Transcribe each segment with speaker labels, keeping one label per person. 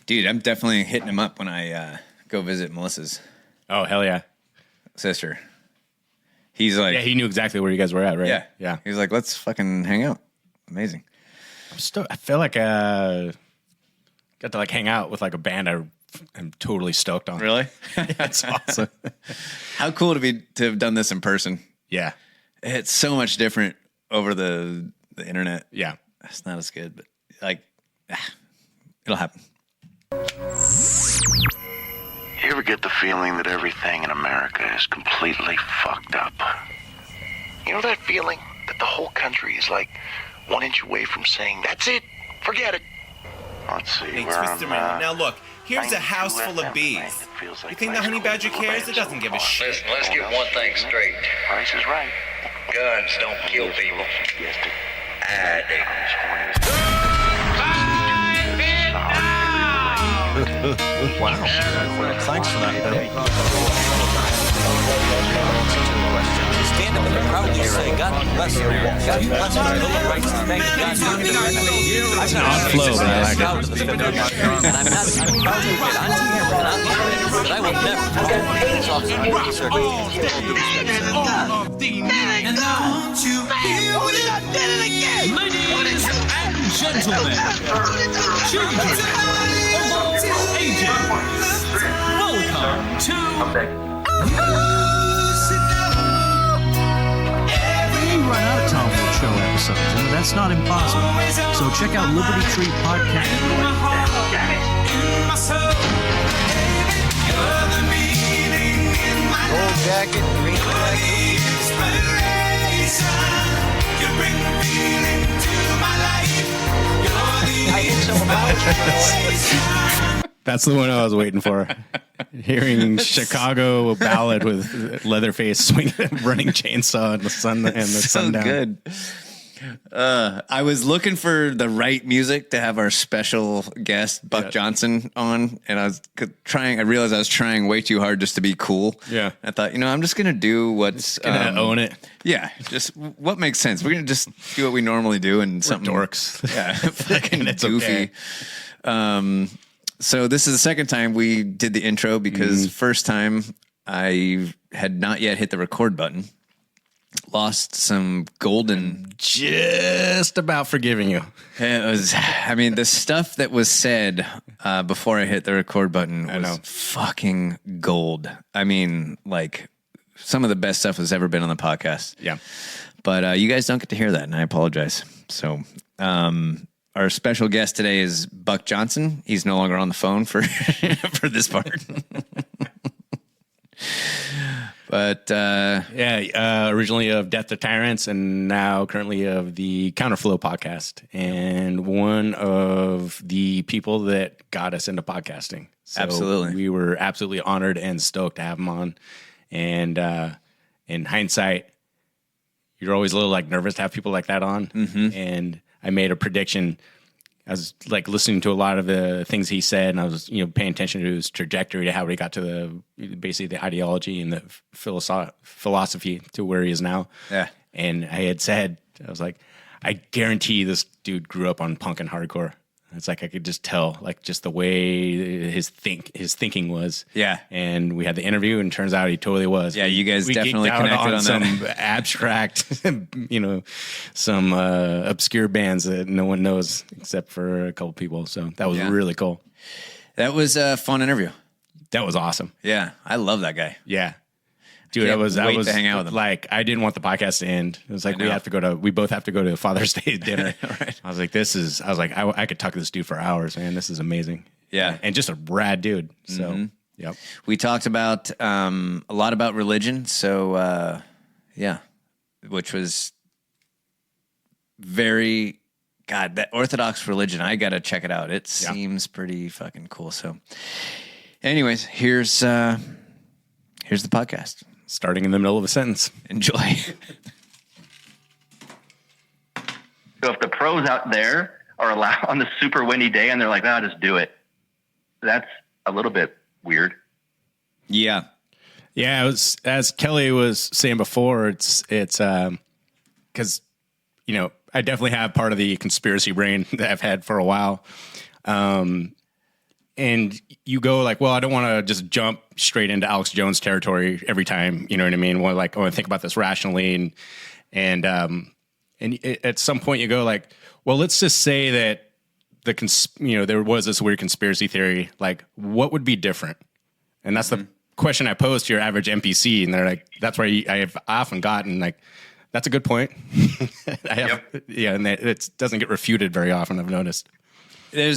Speaker 1: Dude, I'm definitely hitting him up when I go visit Melissa's
Speaker 2: Oh, hell yeah.
Speaker 1: sister. He's like...
Speaker 2: Yeah, he knew exactly where you guys were at, right?
Speaker 1: Yeah.
Speaker 2: Yeah.
Speaker 1: He's like, let's fucking hang out. Amazing.
Speaker 2: I feel like got to like hang out with like a band I'm totally stoked on.
Speaker 1: Really?
Speaker 2: That's awesome.
Speaker 1: How cool to have done this in person.
Speaker 2: Yeah.
Speaker 1: It's so much different over the internet.
Speaker 2: Yeah.
Speaker 1: It's not as good, but like, it'll happen.
Speaker 3: You ever get the feeling that everything in America is completely fucked up? You know that feeling that the whole country is like 1 inch away from saying, that's it, forget it. Let's see.
Speaker 4: Thanks, Mr. Raymond. Now look, here's a house full of bees. You think the honey badger cares? It doesn't give a shit.
Speaker 5: Listen, let's get one thing straight.
Speaker 3: Price is right.
Speaker 5: Guns don't kill people. I do.
Speaker 6: Wow. Thanks for that, Bill. Stand up and proudly say, God bless America. God bless our little rights to make God
Speaker 2: It's not on flow, but I like it.
Speaker 6: And I'm not even proud to admit on here and on the internet that I will never forget police officer under these circumstances.
Speaker 7: And I want you here with it. I did it again. Ladies and gentlemen, children of all ages, welcome to...
Speaker 8: We run out of time for show episodes, and that's not impossible. So check out Liberty Tree Podcast.
Speaker 6: Gold jacket, green jacket. I did some about
Speaker 2: That's the one I was waiting for. Hearing Chicago ballad with Leatherface swinging, running chainsaw in the sun and the
Speaker 1: So
Speaker 2: sundown.
Speaker 1: good. I was looking for the right music to have our special guest Buck Johnson on, and I realized I was trying way too hard just to be cool.
Speaker 2: Yeah.
Speaker 1: I thought, I'm just gonna do what's
Speaker 2: Gonna own it.
Speaker 1: Yeah, just what makes sense. We're gonna just do what we normally do, and something
Speaker 2: dorks.
Speaker 1: Yeah, fucking
Speaker 2: It's
Speaker 1: goofy.
Speaker 2: okay.
Speaker 1: So this is the second time we did the intro because first time I had not yet hit the record button. Lost some golden.
Speaker 2: Just about forgiving you.
Speaker 1: It was, the stuff that was said before I hit the record button was fucking gold. Like some of the best stuff that's ever been on the podcast.
Speaker 2: Yeah.
Speaker 1: But you guys don't get to hear that, and I apologize. So our special guest today is Buck Johnson. He's no longer on the phone for for this part. But
Speaker 2: originally of Death to Tyrants, and now currently of the Counterflow podcast, and one of the people that got us into podcasting. So
Speaker 1: absolutely,
Speaker 2: we were absolutely honored and stoked to have him on. And in hindsight, you're always a little like nervous to have people like that on. Mm-hmm. And I made a prediction. I was like listening to a lot of the things he said, and I was, paying attention to his trajectory to how he got to basically the ideology and the philosophy to where he is now.
Speaker 1: Yeah.
Speaker 2: And I had said, I was like, I guarantee this dude grew up on punk and hardcore. It's like I could just tell, like just the way his thinking was.
Speaker 1: Yeah.
Speaker 2: And we had the interview, and turns out he totally was.
Speaker 1: Yeah, you guys definitely connected on
Speaker 2: some
Speaker 1: that.
Speaker 2: abstract, some obscure bands that no one knows except for a couple people. So that was really cool.
Speaker 1: That was a fun interview.
Speaker 2: That was awesome.
Speaker 1: Yeah, I love that guy.
Speaker 2: Yeah. Dude,
Speaker 1: Can't
Speaker 2: I was
Speaker 1: wait to hang out with him.
Speaker 2: Like, I didn't want the podcast to end. It was like we both have to go to Father's Day dinner.
Speaker 1: Right.
Speaker 2: I was like, I could talk to this dude for hours, man. This is amazing.
Speaker 1: Yeah.
Speaker 2: And just a rad dude. So, yep.
Speaker 1: We talked about a lot about religion. So, which was very, God, that Orthodox religion. I got to check it out. It seems pretty fucking cool. So, anyways, here's the podcast.
Speaker 2: Starting in the middle of a sentence.
Speaker 1: Enjoy.
Speaker 9: So if the pros out there are allowed on the super windy day and they're like, "No, just do it," that's a little bit weird.
Speaker 1: Yeah.
Speaker 2: Yeah, it was, as Kelly was saying before, it's because, I definitely have part of the conspiracy brain that I've had for a while. and you go like, well, I don't want to just jump straight into Alex Jones territory every time. You know what I mean? Well, like, I want to think about this rationally, and at some point you go like, well, let's just say that there was this weird conspiracy theory. Like, what would be different? And that's the question I pose to your average NPC, and they're like, that's where I have often gotten like, that's a good point. Yeah, and it doesn't get refuted very often. I've noticed.
Speaker 1: There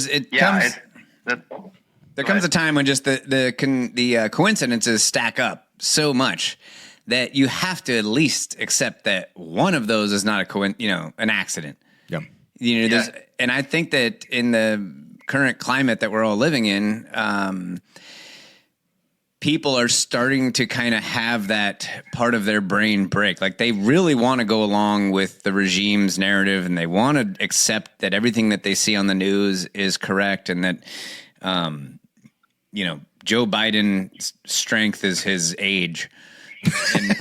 Speaker 1: comes a time when just the coincidences stack up so much that you have to at least accept that one of those is not an accident.
Speaker 2: Yeah.
Speaker 1: And I think that in the current climate that we're all living in, people are starting to kind of have that part of their brain break. Like, they really want to go along with the regime's narrative, and they want to accept that everything that they see on the news is correct, and that, Joe Biden's strength is his age. And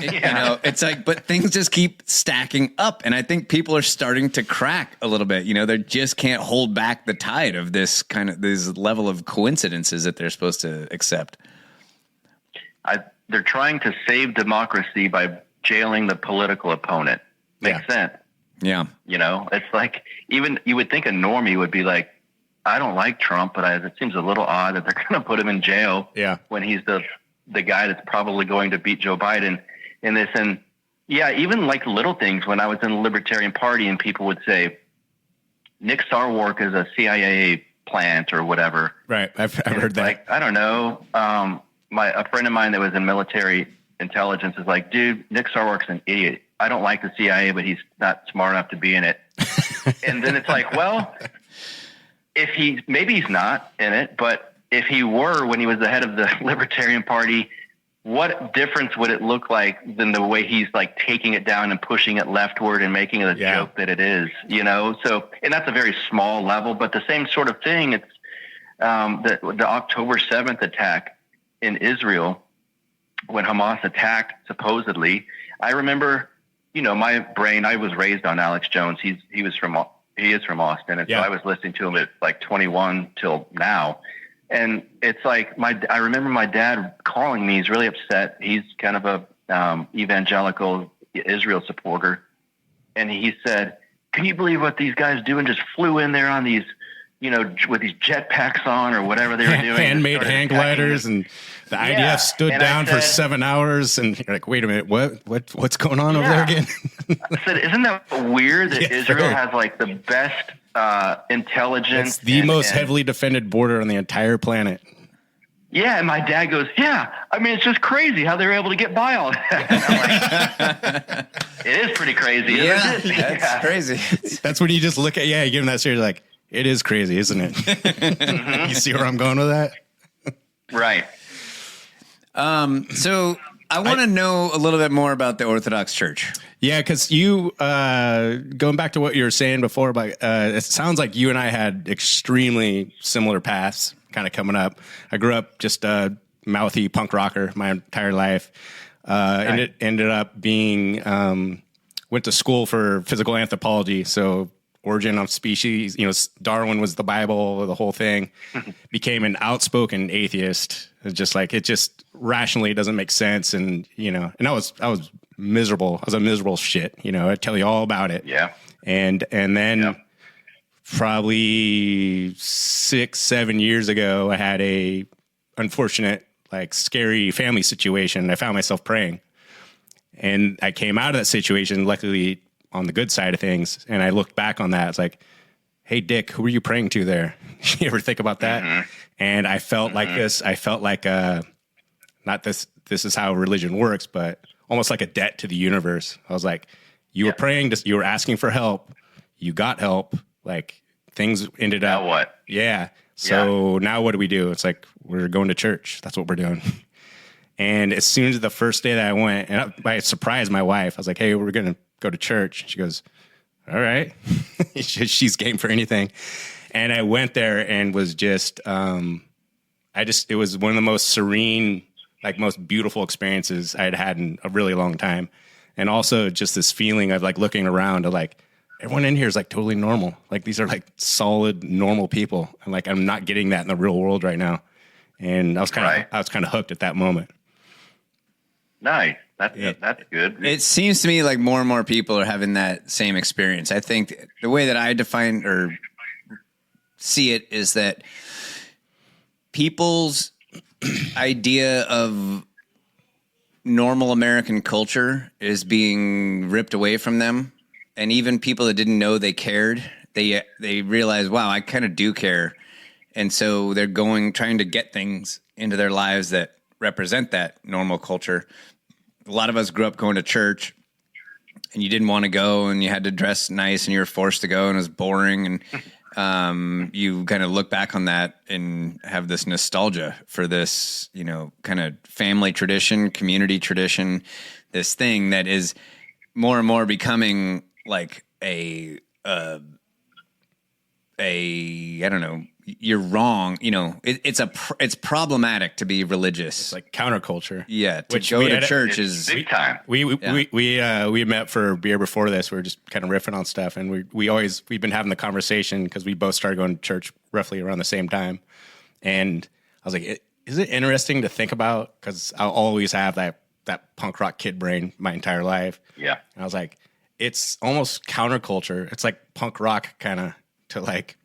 Speaker 1: it's like, but things just keep stacking up. And I think people are starting to crack a little bit. They just can't hold back the tide of this level of coincidences that they're supposed to accept.
Speaker 9: They're trying to save democracy by jailing the political opponent. Makes sense.
Speaker 1: Yeah.
Speaker 9: It's like, even you would think a normie would be like, I don't like Trump, but it seems a little odd that they're going to put him in jail when he's the guy that's probably going to beat Joe Biden in this. And even like little things, when I was in the Libertarian Party and people would say, Nick Sarwark is a CIA plant or whatever.
Speaker 2: Right. I've heard that.
Speaker 9: Like, I don't know. A friend of mine that was in military intelligence is like, dude, Nick Sarwark's an idiot. I don't like the CIA, but he's not smart enough to be in it. And then it's like, well, maybe he's not in it, but if he were, when he was the head of the Libertarian Party, what difference would it look like than the way he's like taking it down and pushing it leftward and making it a joke that it is, So, and that's a very small level, but the same sort of thing. It's the October 7th attack in Israel, when Hamas attacked, supposedly. I remember, my brain, I was raised on Alex Jones. He is from Austin. And so I was listening to him at like 21 till now. And it's like, I remember my dad calling me. He's really upset. He's kind of a evangelical Israel supporter. And he said, can you believe what these guys do? And just flew in there on these, with these jetpacks on or whatever they were doing.
Speaker 2: Handmade hang gliders, and the IDF stood down for 7 hours. And you're like, wait a minute, what's going on over there again?
Speaker 9: I said, isn't that weird that Israel has like the best intelligence?
Speaker 2: It's the most heavily defended border on the entire planet.
Speaker 9: Yeah, and my dad goes, it's just crazy how they were able to get by all that. It is pretty crazy, isn't it?
Speaker 1: That's crazy.
Speaker 2: That's when you just look at, you give them that series like, it is crazy, isn't it? You see where I'm going with that?
Speaker 9: Right.
Speaker 1: So I want to know a little bit more about the Orthodox Church.
Speaker 2: Yeah, because you, going back to what you were saying before, about it sounds like you and I had extremely similar paths kind of coming up. I grew up just a mouthy punk rocker my entire life. And it ended up being, went to school for physical anthropology, so origin of species, Darwin was the Bible, the whole thing. Became an outspoken atheist. It just rationally doesn't make sense. And, and I was miserable. I was a miserable shit. I'd tell you all about it.
Speaker 9: Yeah.
Speaker 2: And then probably 6-7 years ago, I had a unfortunate, scary family situation. I found myself praying, and I came out of that situation, luckily, on the good side of things. And I looked back on that. It's like, hey, Dick, who were you praying to there? You ever think about that? Mm-hmm. And I felt like this. I felt like not this is how religion works, but almost like a debt to the universe. I was like, you were praying, you were asking for help. You got help. Like, things ended up.
Speaker 9: Now what?
Speaker 2: Yeah. So now what do we do? It's like, we're going to church. That's what we're doing. And as soon as the first day that I went, and I surprised my wife, I was like, hey, we're going to go to church. She goes, all right. She's game for anything. And I went there and was just, it was one of the most serene, most beautiful experiences I had had in a really long time. And also just this feeling of looking around of everyone in here is like totally normal. Like these are like solid, normal people. And like, I'm not getting that in the real world right now. And I was kind of hooked at that moment.
Speaker 9: Nice. That's good.
Speaker 1: It seems to me like more and more people are having that same experience. I think the way that I define or see it is that people's idea of normal American culture is being ripped away from them. And even people that didn't know they cared, they realize, wow, I kind of do care. And so they're trying to get things into their lives that represent that normal culture. A lot of us grew up going to church and you didn't want to go and you had to dress nice and you were forced to go and it was boring. And you kind of look back on that and have this nostalgia for this, kind of family tradition, community tradition, this thing that is more and more becoming like I don't know, you're wrong. It's problematic to be religious.
Speaker 2: It's like counterculture.
Speaker 1: Yeah. To go to church is
Speaker 9: big time.
Speaker 2: We met for beer before this. We were just kind of riffing on stuff. And we've been having the conversation because we both started going to church roughly around the same time. And I was like, is it interesting to think about? Because I'll always have that punk rock kid brain my entire life.
Speaker 9: Yeah.
Speaker 2: And I was like, it's almost counterculture. It's like punk rock kind of to like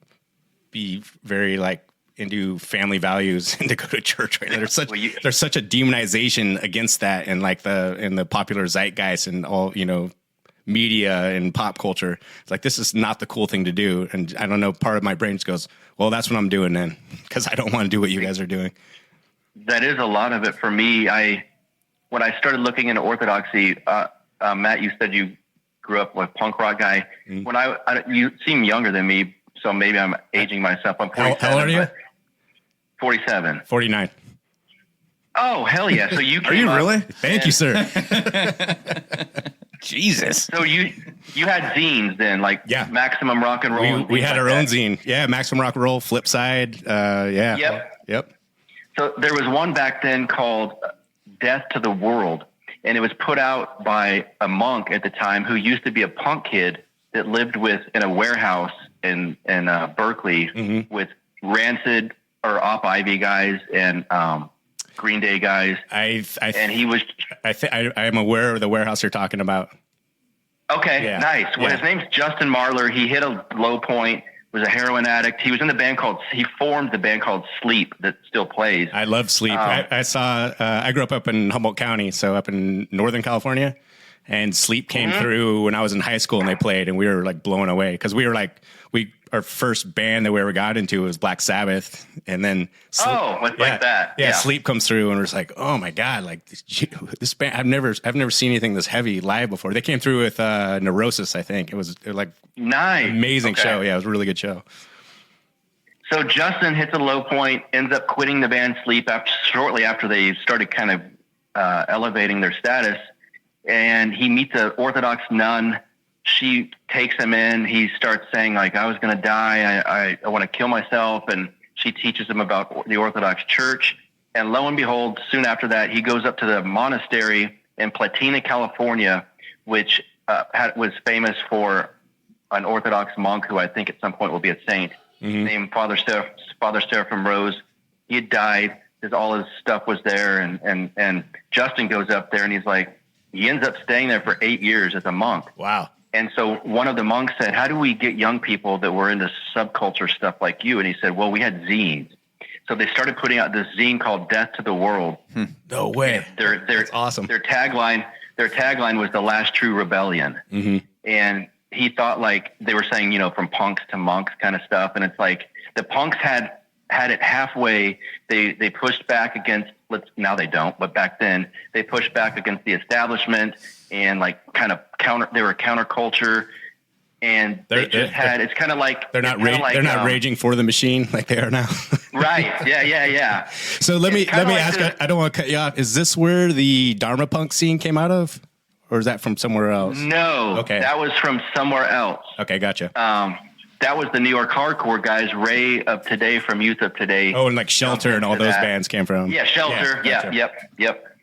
Speaker 2: be very like into family values and to go to church. Right? There's such a demonization against that and like in the popular zeitgeist and all, media and pop culture. It's like, this is not the cool thing to do. And I don't know, part of my brain just goes, well, that's what I'm doing then. Cause I don't want to do what you guys are doing.
Speaker 9: That is a lot of it for me. When I started looking into Orthodoxy, Matt, you said you grew up with punk rock guy. Mm-hmm. When you seem younger than me, so maybe I'm aging myself. I'm 47.
Speaker 2: How old are you?
Speaker 9: 47.
Speaker 2: 49.
Speaker 9: Oh, hell yeah. So you
Speaker 2: Are you really? Thank you, sir.
Speaker 1: Jesus.
Speaker 9: So you had zines then, like Maximum Rock and Roll.
Speaker 2: We had our own zine. Yeah, Maximum Rock and Roll, Flipside. Yeah. Yep.
Speaker 9: So there was one back then called Death to the World, and it was put out by a monk at the time who used to be a punk kid that lived in a warehouse in Berkeley with Rancid or Op Ivy guys and Green Day guys. I
Speaker 2: am aware of the warehouse you're talking about.
Speaker 9: Okay, yeah. Nice. Well, his name's Justin Marler. He hit a low point, was a heroin addict. He was in he formed the band called Sleep that still plays.
Speaker 2: I love Sleep. I grew up in Humboldt County, so up in Northern California. And Sleep came through when I was in high school and they played and we were like blown away because we were like, our first band that we ever got into was Black Sabbath. And then
Speaker 9: like that.
Speaker 2: Yeah. Sleep comes through and we're just like, oh my God, like this band, I've never seen anything this heavy live before. They came through with Neurosis, I think. It was like
Speaker 9: nice.
Speaker 2: Amazing show. Yeah, it was a really good show.
Speaker 9: So Justin hits a low point, ends up quitting the band Sleep shortly after they started kind of elevating their status. And he meets an Orthodox nun. She takes him in. He starts saying, like, I was going to die. I want to kill myself. And she teaches him about the Orthodox Church. And lo and behold, soon after that, he goes up to the monastery in Platina, California, which was famous for an Orthodox monk who I think at some point will be a saint, named Father Seraphim Rose. He had died. All his stuff was there. And Justin goes up there and he's like, he ends up staying there for 8 years as a monk.
Speaker 2: Wow.
Speaker 9: And so one of the monks said, how do we get young people that were into subculture stuff like you? And he said, well, we had zines. So they started putting out this zine called Death to the World.
Speaker 2: No way. That's awesome.
Speaker 9: Their tagline was the last true rebellion. And he thought like they were saying, from punks to monks kind of stuff. And it's like the punks had it halfway. They pushed back against, now they don't, but back then they pushed back against the establishment and like kind of they were counterculture. And it's kind of like
Speaker 2: they're not raging for the machine like they are now.
Speaker 9: Right. Yeah.
Speaker 2: So let me ask, I don't want to cut you off. Is this where the Dharma punk scene came out of? Or is that from somewhere else?
Speaker 9: No.
Speaker 2: Okay.
Speaker 9: That was from somewhere else.
Speaker 2: Okay. Gotcha.
Speaker 9: That was the New York hardcore guys, Ray of Today from Youth of Today.
Speaker 2: Oh, and like Shelter and all those bands came from.
Speaker 9: Yeah, Shelter.
Speaker 2: Yeah, gotcha.
Speaker 9: Yep.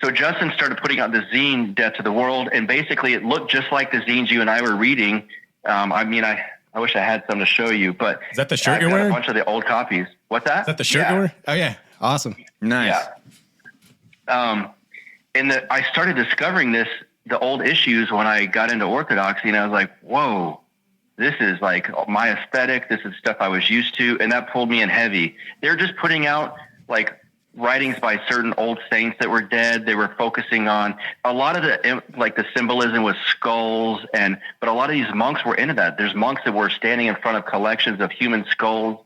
Speaker 9: So Justin started putting out the zine Death to the World, and basically it looked just like the zines you and I were reading. I mean, I wish I had some to show you, but
Speaker 2: is that the shirt you're
Speaker 9: got
Speaker 2: wearing?
Speaker 9: A bunch of the old copies. What's that?
Speaker 2: Is that the shirt you're wearing? Oh yeah, awesome,
Speaker 1: nice.
Speaker 9: Yeah. I started discovering the old issues when I got into Orthodoxy, and I was like, whoa, this is like my aesthetic. This is stuff I was used to, and that pulled me in heavy. They're just putting out like writings by certain old saints that were dead. They were focusing on a lot of the symbolism was skulls, but a lot of these monks were into that. There's monks that were standing in front of collections of human skulls,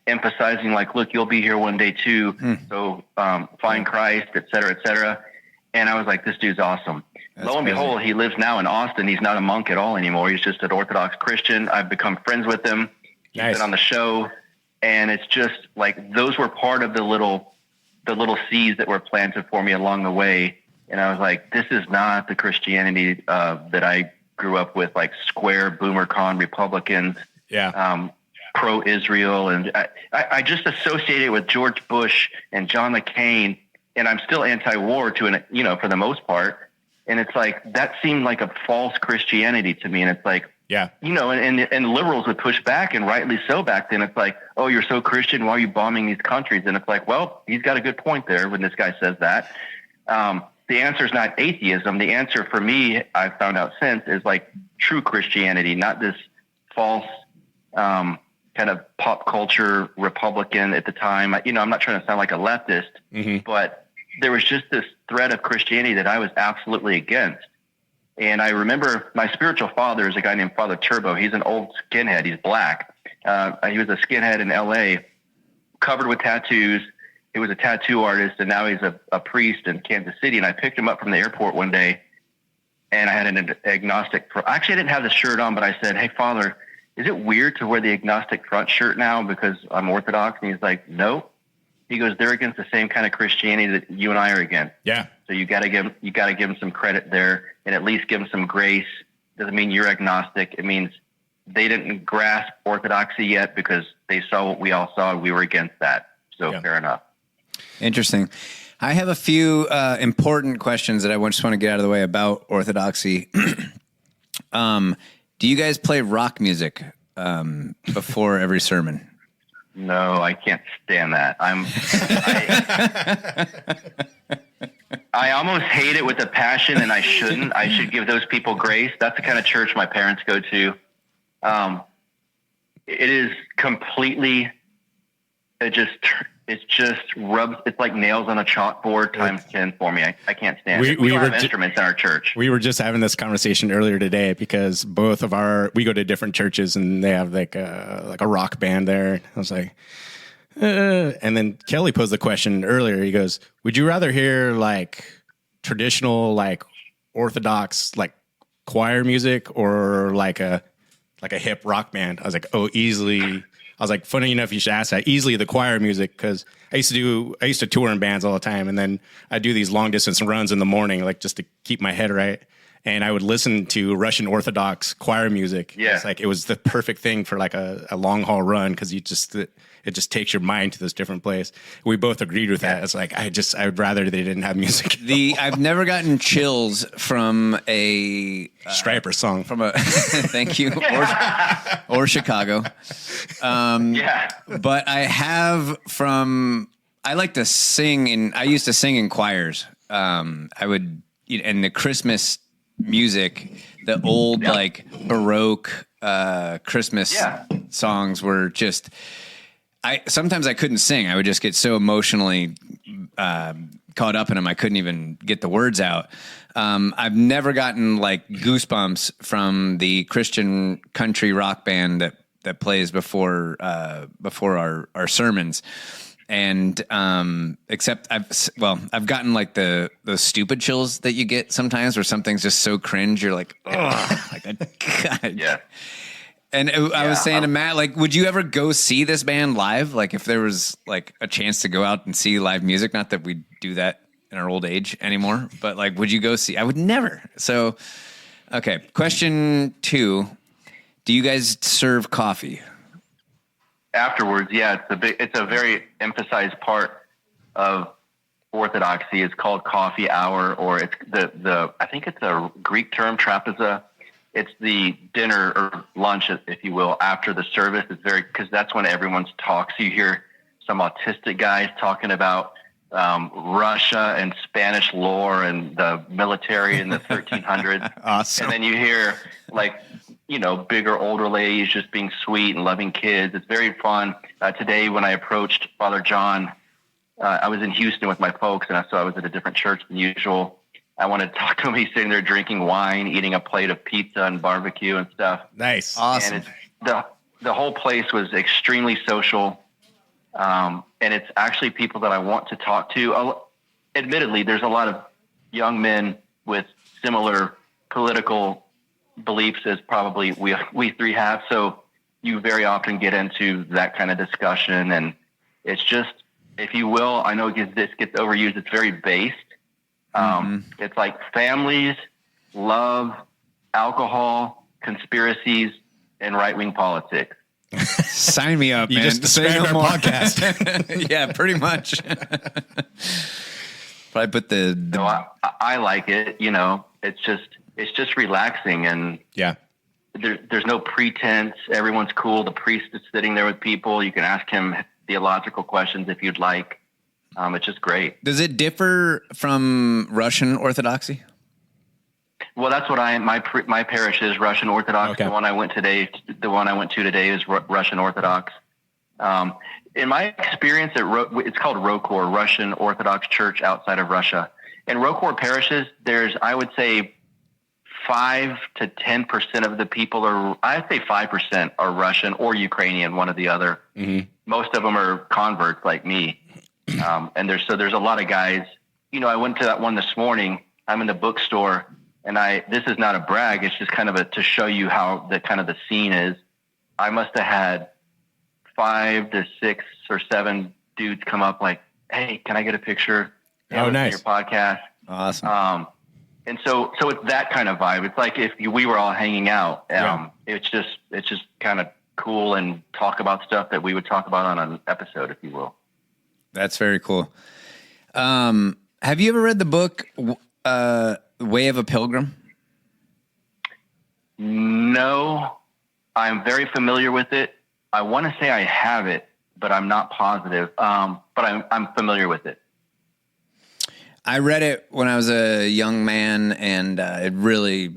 Speaker 9: emphasizing like, look, you'll be here one day too. So find Christ, et cetera, et cetera. And I was like, this dude's awesome. That's Lo and crazy. Behold, he lives now in Austin. He's not a monk at all anymore. He's just an Orthodox Christian. I've become friends with him. Nice. He's been on the show. And it's just like, those were part of the little seeds that were planted for me along the way. And I was like, this is not the Christianity that I grew up with, like square boomer con Republicans, pro-Israel. And I just associated it with George Bush and John McCain, and I'm still anti-war for the most part. And it's like, that seemed like a false Christianity to me. And it's like, and liberals would push back, and rightly so back then. It's like, oh, you're so Christian, why are you bombing these countries? And it's like, well, he's got a good point there when this guy says that. The answer is not atheism. The answer for me, I've found out since, is like true Christianity, not this false kind of pop culture Republican at the time. I'm not trying to sound like a leftist, but there was just this thread of Christianity that I was absolutely against. And I remember my spiritual father is a guy named Father Turbo. He's an old skinhead. He's black. He was a skinhead in LA, covered with tattoos. He was a tattoo artist, and now he's a priest in Kansas City. And I picked him up from the airport one day, and I had an agnostic. Actually, I didn't have the shirt on, but I said, "Hey, Father, is it weird to wear the agnostic front shirt now because I'm Orthodox?" And he's like, "No." He goes, "They're against the same kind of Christianity that you and I are against.
Speaker 2: Yeah.
Speaker 9: So you got to give them some credit there, and at least give them some grace. Doesn't mean you're agnostic. It means they didn't grasp Orthodoxy yet because they saw what we all saw, and we were against that. So fair enough."
Speaker 1: Interesting. I have a few important questions that I just want to get out of the way about Orthodoxy. Do you guys play rock music before every sermon?
Speaker 9: No, I can't stand that. I almost hate it with a passion, and I shouldn't. I should give those people grace. That's the kind of church my parents go to. It is completely, it just rubs, it's like nails on a chalkboard times 10 for me. I can't stand it. We don't have instruments in our church.
Speaker 2: We were just having this conversation earlier today because both of we go to different churches, and they have like a rock band there. I was like, and then Kelly posed the question earlier. He goes, "Would you rather hear like traditional, like Orthodox, like choir music, or like a hip rock band?" I was like, "Oh, easily." I was like, funny enough, you should ask that. Easily the choir music, because I used to tour in bands all the time, and then I do these long distance runs in the morning, like just to keep my head right. And I would listen to Russian Orthodox choir music.
Speaker 9: Yeah,
Speaker 2: it's like it was the perfect thing for like a long haul run, because it just takes your mind to this different place. We both agreed with that. It's like I would rather they didn't have music.
Speaker 1: I've never gotten chills from a
Speaker 2: Striper song
Speaker 1: from a thank you or Chicago. But I have from I like to sing I used to sing in choirs. I would and the Christmas music, the old like Baroque Christmas songs were just. Sometimes I couldn't sing. I would just get so emotionally caught up in them, I couldn't even get the words out. I've never gotten like goosebumps from the Christian country rock band that plays before our sermons. And except I've gotten like the stupid chills that you get sometimes, where something's just so cringe, you're like, oh, like God.
Speaker 9: Yeah.
Speaker 1: And I was saying to Matt, like, would you ever go see this band live? Like, if there was like a chance to go out and see live music, not that we do that in our old age anymore, but like, would you go see? I would never. So, okay. Question 2: do you guys serve coffee?
Speaker 9: Afterwards, yeah, it's a very emphasized part of Orthodoxy. It's called coffee hour, or it's I think it's a Greek term, trapeza. It's the dinner or lunch, if you will, after the service. It's because that's when everyone's talks. So you hear some autistic guys talking about Russia and Spanish lore and the military in the 1300s.
Speaker 1: Awesome.
Speaker 9: And then you hear bigger, older ladies just being sweet and loving kids. It's very fun. Today, when I approached Father John, I was in Houston with my folks, and so I was at a different church than usual. I wanted to talk to him. He's sitting there drinking wine, eating a plate of pizza and barbecue and stuff.
Speaker 2: Nice.
Speaker 1: Awesome.
Speaker 9: And the whole place was extremely social. And it's actually people that I want to talk to. Admittedly, there's a lot of young men with similar political beliefs as probably we three have. So you very often get into that kind of discussion. And it's just, if you will, I know this gets overused. It's very based. It's like families, love, alcohol, conspiracies, and right-wing politics.
Speaker 1: Sign me up,
Speaker 2: You
Speaker 1: man.
Speaker 2: just described our
Speaker 1: podcast. Yeah, pretty much. Probably put the
Speaker 9: So I like it. It's just relaxing, and
Speaker 2: Yeah.
Speaker 9: there's no pretense. Everyone's cool. The priest is sitting there with people. You can ask him theological questions if you'd like. It's just great.
Speaker 1: Does it differ from Russian Orthodoxy?
Speaker 9: Well, that's what my parish is Russian Orthodox.
Speaker 2: Okay.
Speaker 9: The one I went to today is Russian Orthodox. In my experience, it's called ROKOR, Russian Orthodox Church outside of Russia. In ROKOR parishes, there's, I would say, 5 to 10% of the people I'd say 5% are Russian or Ukrainian, one or the other.
Speaker 2: Mm-hmm.
Speaker 9: Most of them are converts like me. And there's a lot of guys. I went to that one this morning. I'm in the bookstore, and this is not a brag. It's just kind of to show you how the scene is. I must have had 5 to 6 or 7 dudes come up like, "Hey, can I get a picture?
Speaker 2: Oh, nice.
Speaker 9: Your podcast."
Speaker 1: Awesome.
Speaker 9: And so it's that kind of vibe. It's like if we were all hanging out. It's just kind of cool and talk about stuff that we would talk about on an episode, if you will.
Speaker 1: That's very cool. Have you ever read the book Way of a Pilgrim?
Speaker 9: No, I'm very familiar with it. I want to say I have it, but I'm not positive. But I'm familiar with it.
Speaker 1: I read it when I was a young man, and it really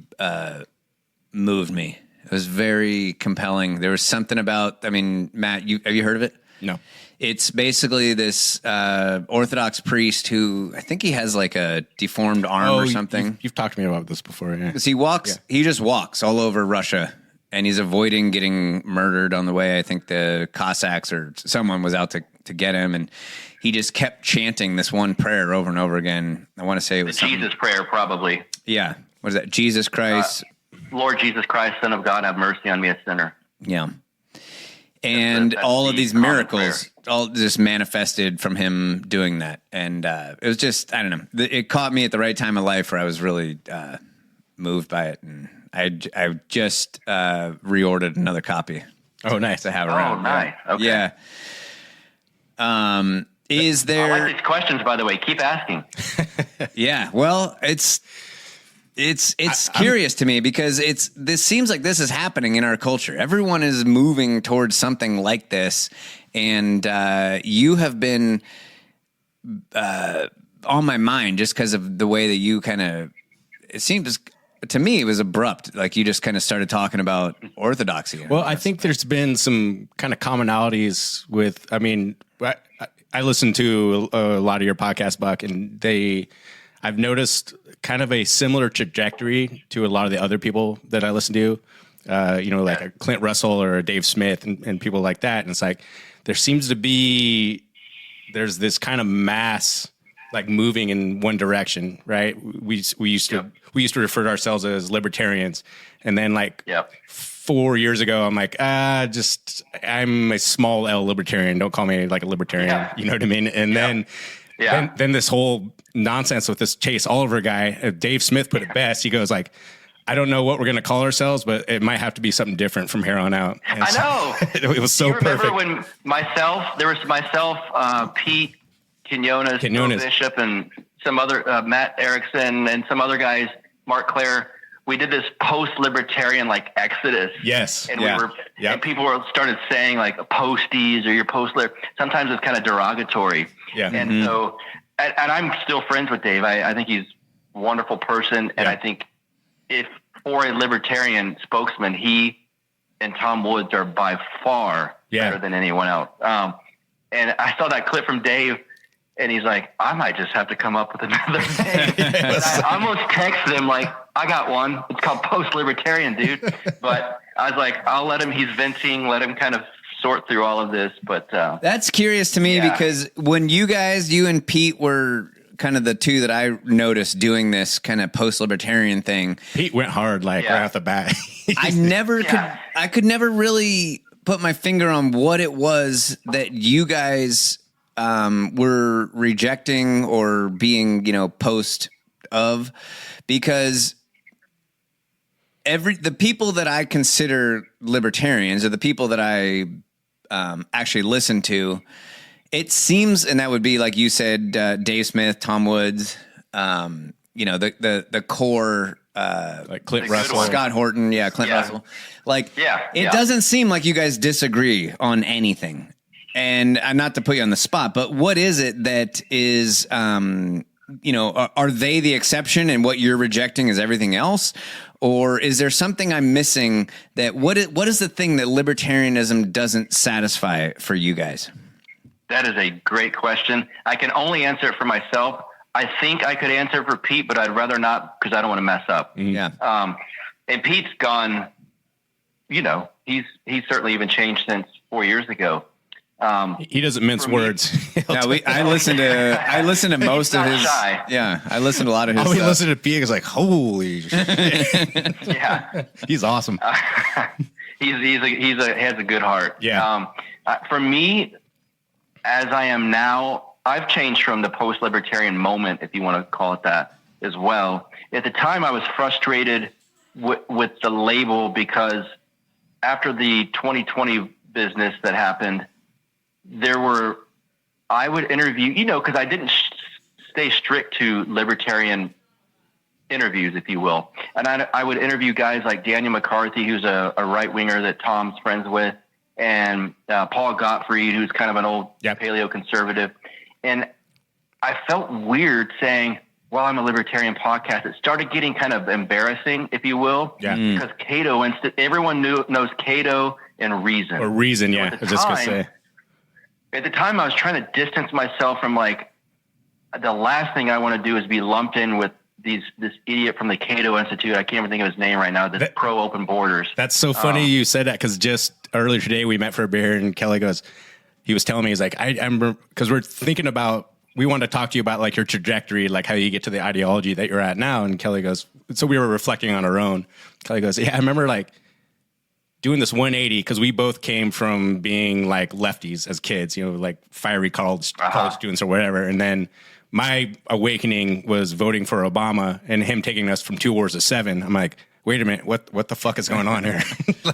Speaker 1: moved me. It was very compelling. There was something about, Matt, have you heard of it?
Speaker 2: No.
Speaker 1: It's basically this Orthodox priest who, I think he has like a deformed arm or something.
Speaker 2: You've talked to me about this before. Yeah.
Speaker 1: Because he just walks all over Russia, and he's avoiding getting murdered on the way. I think the Cossacks or someone was out to get him, and he just kept chanting this one prayer over and over again. I want to say it was
Speaker 9: the Jesus prayer, probably.
Speaker 1: Yeah. What is that? Jesus Christ.
Speaker 9: Lord Jesus Christ, Son of God, have mercy on me, a sinner.
Speaker 1: Yeah. And
Speaker 9: that's
Speaker 1: all of
Speaker 9: the
Speaker 1: these
Speaker 9: common
Speaker 1: miracles all just manifested from him doing that. And it was just, I don't know, it caught me at the right time of life where I was really moved by it. And I just reordered another copy.
Speaker 2: Oh, nice.
Speaker 1: To have around.
Speaker 9: Oh, nice. Okay.
Speaker 1: Yeah. Is there...
Speaker 9: I like these questions, by the way. Keep asking.
Speaker 1: Yeah. Well, it's curious to me because this seems like this is happening in our culture. Everyone is moving towards something like this, and you have been on my mind just because of the way that you kind of. It seems to me it was abrupt. Like you just kind of started talking about orthodoxy.
Speaker 2: Well, I think there's been some kind of commonalities with. I listen to a lot of your podcast, Buck, and I've noticed kind of a similar trajectory to a lot of the other people that I listen to, like a Clint Russell or a Dave Smith and people like that. And it's like, there's this kind of mass like moving in one direction, right? We used to refer to ourselves as libertarians. And then 4 years ago, I'm like, I'm a small L libertarian. Don't call me like a libertarian. Yeah. You know what I mean? And then this whole nonsense with this Chase Oliver guy, Dave Smith put it best. He goes like, I don't know what we're going to call ourselves, but it might have to be something different from here on out. And
Speaker 9: I know.
Speaker 2: It was so perfect.
Speaker 9: Remember when there was myself, Pete, Quinones, Bishop, and some other Matt Erickson and some other guys, Mark Clare. We did this post-libertarian like exodus.
Speaker 2: Yes.
Speaker 9: And and people started saying like posties or you're post-lib. Sometimes it's kind of derogatory.
Speaker 2: Yeah.
Speaker 9: And so, and I'm still friends with Dave. I think he's a wonderful person. And I think if for a libertarian spokesman, he and Tom Woods are by far better than anyone else. And I saw that clip from Dave. And he's like, I might just have to come up with another name. I almost texted him like, I got one. It's called post-libertarian, dude. But I was like, I'll let him. He's venting. Let him kind of sort through all of this. But
Speaker 1: that's curious to me because when you and Pete were kind of the two that I noticed doing this kind of post-libertarian thing.
Speaker 2: Pete went hard, like right off the bat.
Speaker 1: I could never really put my finger on what it was that you guys were rejecting or being, post of, because the people that I consider libertarians are the people that I actually listen to. It seems, and that would be like you said, Dave Smith, Tom Woods, the core,
Speaker 2: like Clint Russell,
Speaker 1: Scott Horton, Clint Russell. It doesn't seem like you guys disagree on anything. And not to put you on the spot, but what is it that is, are they the exception and what you're rejecting is everything else? Or is there something I'm missing that what is the thing that libertarianism doesn't satisfy for you guys?
Speaker 9: That is a great question. I can only answer it for myself. I think I could answer it for Pete, but I'd rather not because I don't want to mess up.
Speaker 1: Yeah.
Speaker 9: And Pete's gone, he's certainly even changed since 4 years ago.
Speaker 2: He doesn't mince words.
Speaker 1: I listen to most of his. I listen to a lot of his.
Speaker 2: He listened to Pete. He's like, holy shit. He's awesome.
Speaker 9: He has a good heart.
Speaker 2: Yeah.
Speaker 9: For me, as I am now, I've changed from the post-libertarian moment, if you want to call it that, as well. At the time, I was frustrated with the label because after the 2020 business that happened. I would interview, because I didn't stay strict to libertarian interviews, if you will. And I would interview guys like Daniel McCarthy, who's a right-winger that Tom's friends with, and Paul Gottfried, who's kind of an old paleo-conservative. And I felt weird saying, well, I'm a libertarian podcast. It started getting kind of embarrassing, if you will, because Cato, everyone knows Cato and Reason.
Speaker 2: Or Reason, I was just going to say.
Speaker 9: At the time, I was trying to distance myself from the last thing I want to do is be lumped in with this idiot from the Cato Institute. I can't even think of his name right now. This pro open borders.
Speaker 2: That's so funny you said that because just earlier today we met for a beer and Kelly he was telling me, he's like, I'm because we're thinking about, we want to talk to you about like your trajectory, like how you get to the ideology that you're at now. And Kelly goes, so we were reflecting on our own. Kelly goes, I remember doing this 180 because we both came from being like lefties as kids, like fiery college students or whatever. And then my awakening was voting for Obama and him taking us from 2 wars to 7. I'm like, wait a minute, what the fuck is going on here?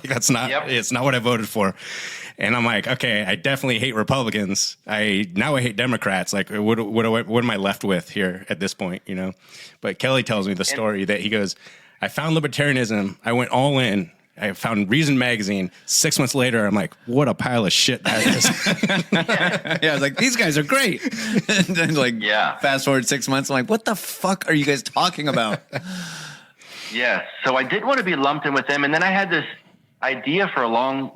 Speaker 2: That's not, it's not what I voted for. And I'm like, okay, I definitely hate Republicans. I hate Democrats. Like, what am I left with here at this point, But Kelly tells me the story that he goes, I found libertarianism. I went all in. I found Reason magazine. 6 months later, I'm like, what a pile of shit that is.
Speaker 1: I was like, these guys are great. And then fast forward 6 months, I'm like, what the fuck are you guys talking about?
Speaker 9: So I didn't want to be lumped in with them. And then I had this idea for a long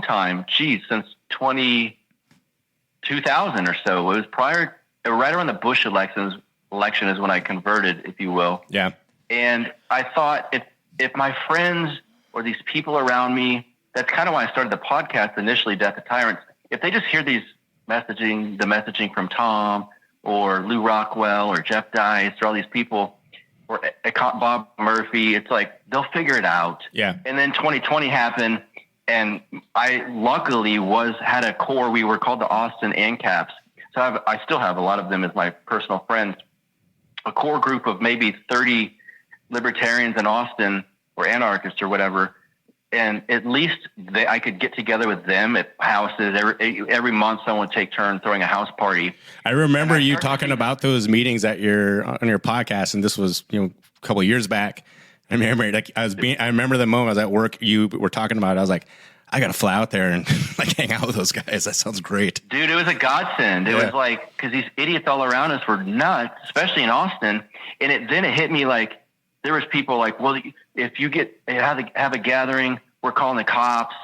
Speaker 9: time, since 2000 or so. It was right around the Bush election is when I converted, if you will.
Speaker 2: Yeah.
Speaker 9: And I thought if my friends or these people around me, that's kind of why I started the podcast initially, Death to Tyrants. If they just hear the messaging from Tom or Lou Rockwell or Jeff Dice or all these people or Bob Murphy, it's like they'll figure it out.
Speaker 2: Yeah.
Speaker 9: And then 2020 happened, and I luckily had a core. We were called the Austin ANCAPs. So I still have a lot of them as my personal friends. A core group of maybe 30 libertarians in Austin or anarchists or whatever, and at least I could get together with them at houses every month. Someone would take turns throwing a house party.
Speaker 2: I remember you talking about those meetings on your podcast, and this was a couple of years back. I remember I remember the moment I was at work. You were talking about it. I was like, I got to fly out there and like hang out with those guys. That sounds great,
Speaker 9: dude. It was a godsend. It was like, because these idiots all around us were nuts, especially in Austin. And then it hit me like there was people like, well, if you have a gathering, we're calling the cops.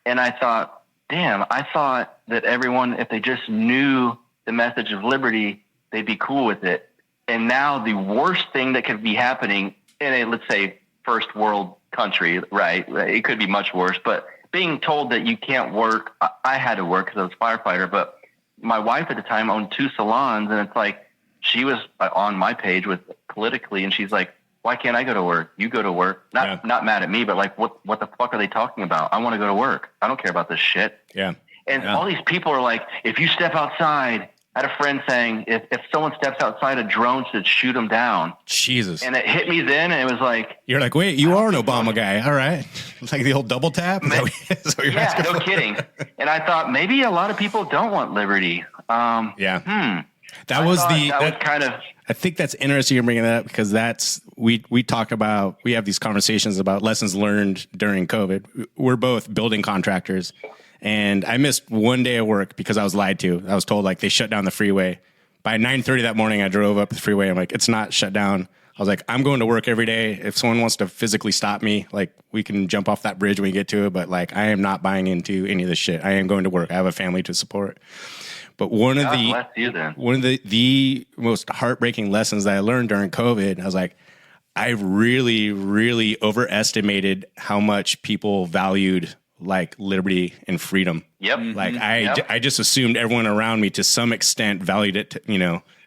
Speaker 9: And I thought, damn, I thought that everyone, if they just knew the message of liberty, they'd be cool with it. And now the worst thing that could be happening in a, let's say, first world country, right? It could be much worse, but being told that you can't work, I had to work because I was a firefighter, but my wife at the time owned 2 salons, and it's like, she was on my page with politically, and she's like, why can't I go to work? You go to work. Not mad at me, but like, what the fuck are they talking about? I want to go to work. I don't care about this shit.
Speaker 2: Yeah.
Speaker 9: And all these people are like, if you step outside, I had a friend saying, if someone steps outside, a drone should shoot them down.
Speaker 2: Jesus.
Speaker 9: And it hit me then, and it was like...
Speaker 2: You're like, wait, you are an Obama guy. All right. It's like the old double tap?
Speaker 9: Yeah, no kidding. And I thought, maybe a lot of people don't want liberty.
Speaker 2: That was kind of... I think that's interesting you're bringing that up, because we talk about, we have these conversations about lessons learned during COVID. We're both building contractors. And I missed one day of work because I was lied to. I was told like they shut down the freeway. By 9:30 that morning, I drove up the freeway. I'm like, it's not shut down. I was like, I'm going to work every day. If someone wants to physically stop me, like we can jump off that bridge when we get to it. But like, I am not buying into any of this shit. I am going to work. I have a family to support. But one of the most heartbreaking lessons that I learned during COVID, I was like, I really, really overestimated how much people valued like liberty and freedom.
Speaker 9: Yep.
Speaker 2: Like I just assumed everyone around me to some extent valued it,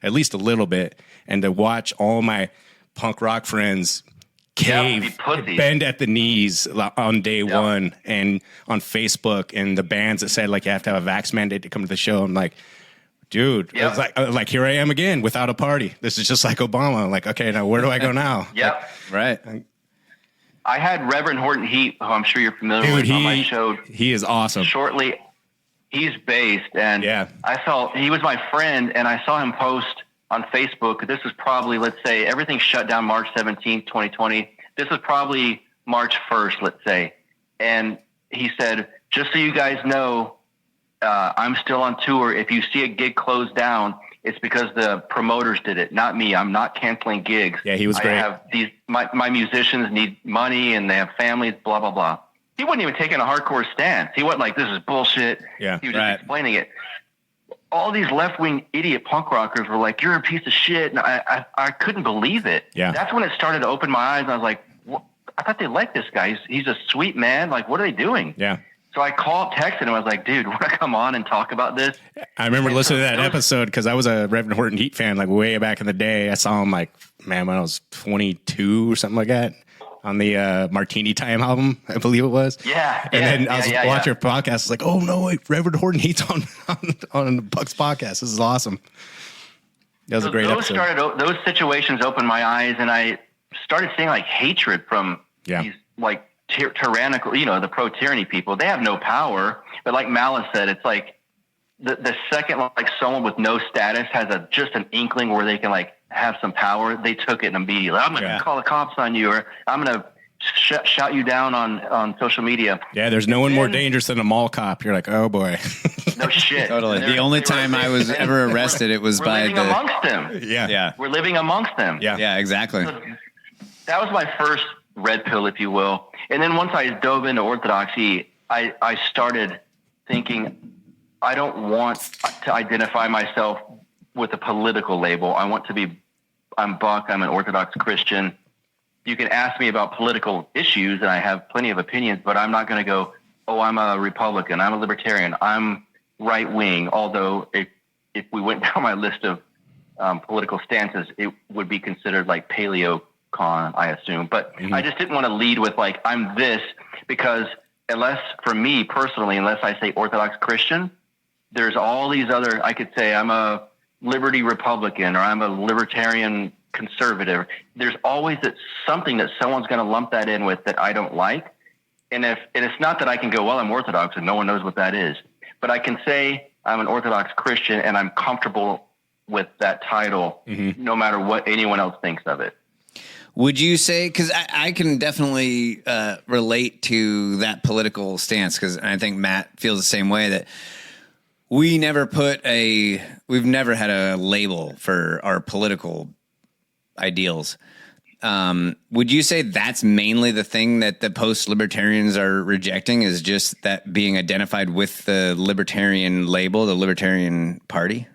Speaker 2: at least a little bit. And to watch all my punk rock friends cave, bend at the knees on day one, and on Facebook, and the bands that said like you have to have a vax mandate to come to the show. I'm like, dude, it's like here I am again without a party. This is just like Obama. I'm like, okay, now where do I go now?
Speaker 9: Yep.
Speaker 2: Like, right.
Speaker 9: I had Reverend Horton Heat, who I'm sure you're familiar with, on my show.
Speaker 2: He is awesome.
Speaker 9: Shortly, he's based, and I felt he was my friend, and I saw him post on Facebook. This was probably, let's say, everything shut down March 17th, 2020. This was probably March 1st, let's say. And he said, just so you guys know, I'm still on tour. If you see a gig closed down, it's because the promoters did it, not me. I'm not canceling gigs.
Speaker 2: Yeah, he was great.
Speaker 9: I have my musicians need money and they have families, blah, blah, blah. He wasn't even taking a hardcore stance. He wasn't like, this is bullshit.
Speaker 2: Yeah,
Speaker 9: he was just explaining it. All these left-wing idiot punk rockers were like, you're a piece of shit. And I couldn't believe it.
Speaker 2: Yeah.
Speaker 9: That's when it started to open my eyes. And I was like, I thought they liked this guy. He's a sweet man. Like, what are they doing?
Speaker 2: Yeah.
Speaker 9: So I texted him. I was like, dude, want to come on and talk about this?
Speaker 2: I remember listening to that episode because I was a Reverend Horton Heat fan, like way back in the day. I saw him like, man, when I was 22 or something like that on the Martini Time album, I believe it was.
Speaker 9: Yeah.
Speaker 2: And then I was watching your podcast. I was like, oh no, wait, Reverend Horton Heat's on Buck's podcast. This is awesome. That was a great episode.
Speaker 9: Those situations opened my eyes, and I started seeing like hatred from these like tyrannical, the pro-tyranny people. They have no power, but like Malice said, it's like the second like someone with no status has just an inkling where they can like have some power, they took it immediately. I'm going to call the cops on you, or I'm going to shout you down on social media.
Speaker 2: Yeah, there's no one more dangerous than a mall cop. You're like, oh boy.
Speaker 9: No shit.
Speaker 1: Totally. The only time I was ever arrested, it was by
Speaker 9: living amongst them.
Speaker 2: Yeah.
Speaker 9: We're living amongst them.
Speaker 1: Yeah, exactly.
Speaker 9: So that was my first red pill, if you will. And then once I dove into Orthodoxy, I started thinking, I don't want to identify myself with a political label. I want to be, I'm Buck, I'm an Orthodox Christian. You can ask me about political issues, and I have plenty of opinions, but I'm not going to go, oh, I'm a Republican, I'm a Libertarian, I'm right-wing, although if we went down my list of political stances, it would be considered like paleo-con, I assume. But I just didn't want to lead with like, I'm this, because unless, for me personally, unless I say Orthodox Christian, there's all these other, I could say I'm a Liberty Republican or I'm a Libertarian conservative. There's always something that someone's going to lump that in with that I don't like. And it's not that I can go, well, I'm Orthodox and no one knows what that is, but I can say I'm an Orthodox Christian and I'm comfortable with that title, no matter what anyone else thinks of it.
Speaker 1: Would you say, because I can definitely relate to that political stance, because I think Matt feels the same way, that we've never had a label for our political ideals. Would you say that's mainly the thing that the post-libertarians are rejecting, is just that being identified with the libertarian label, the Libertarian Party?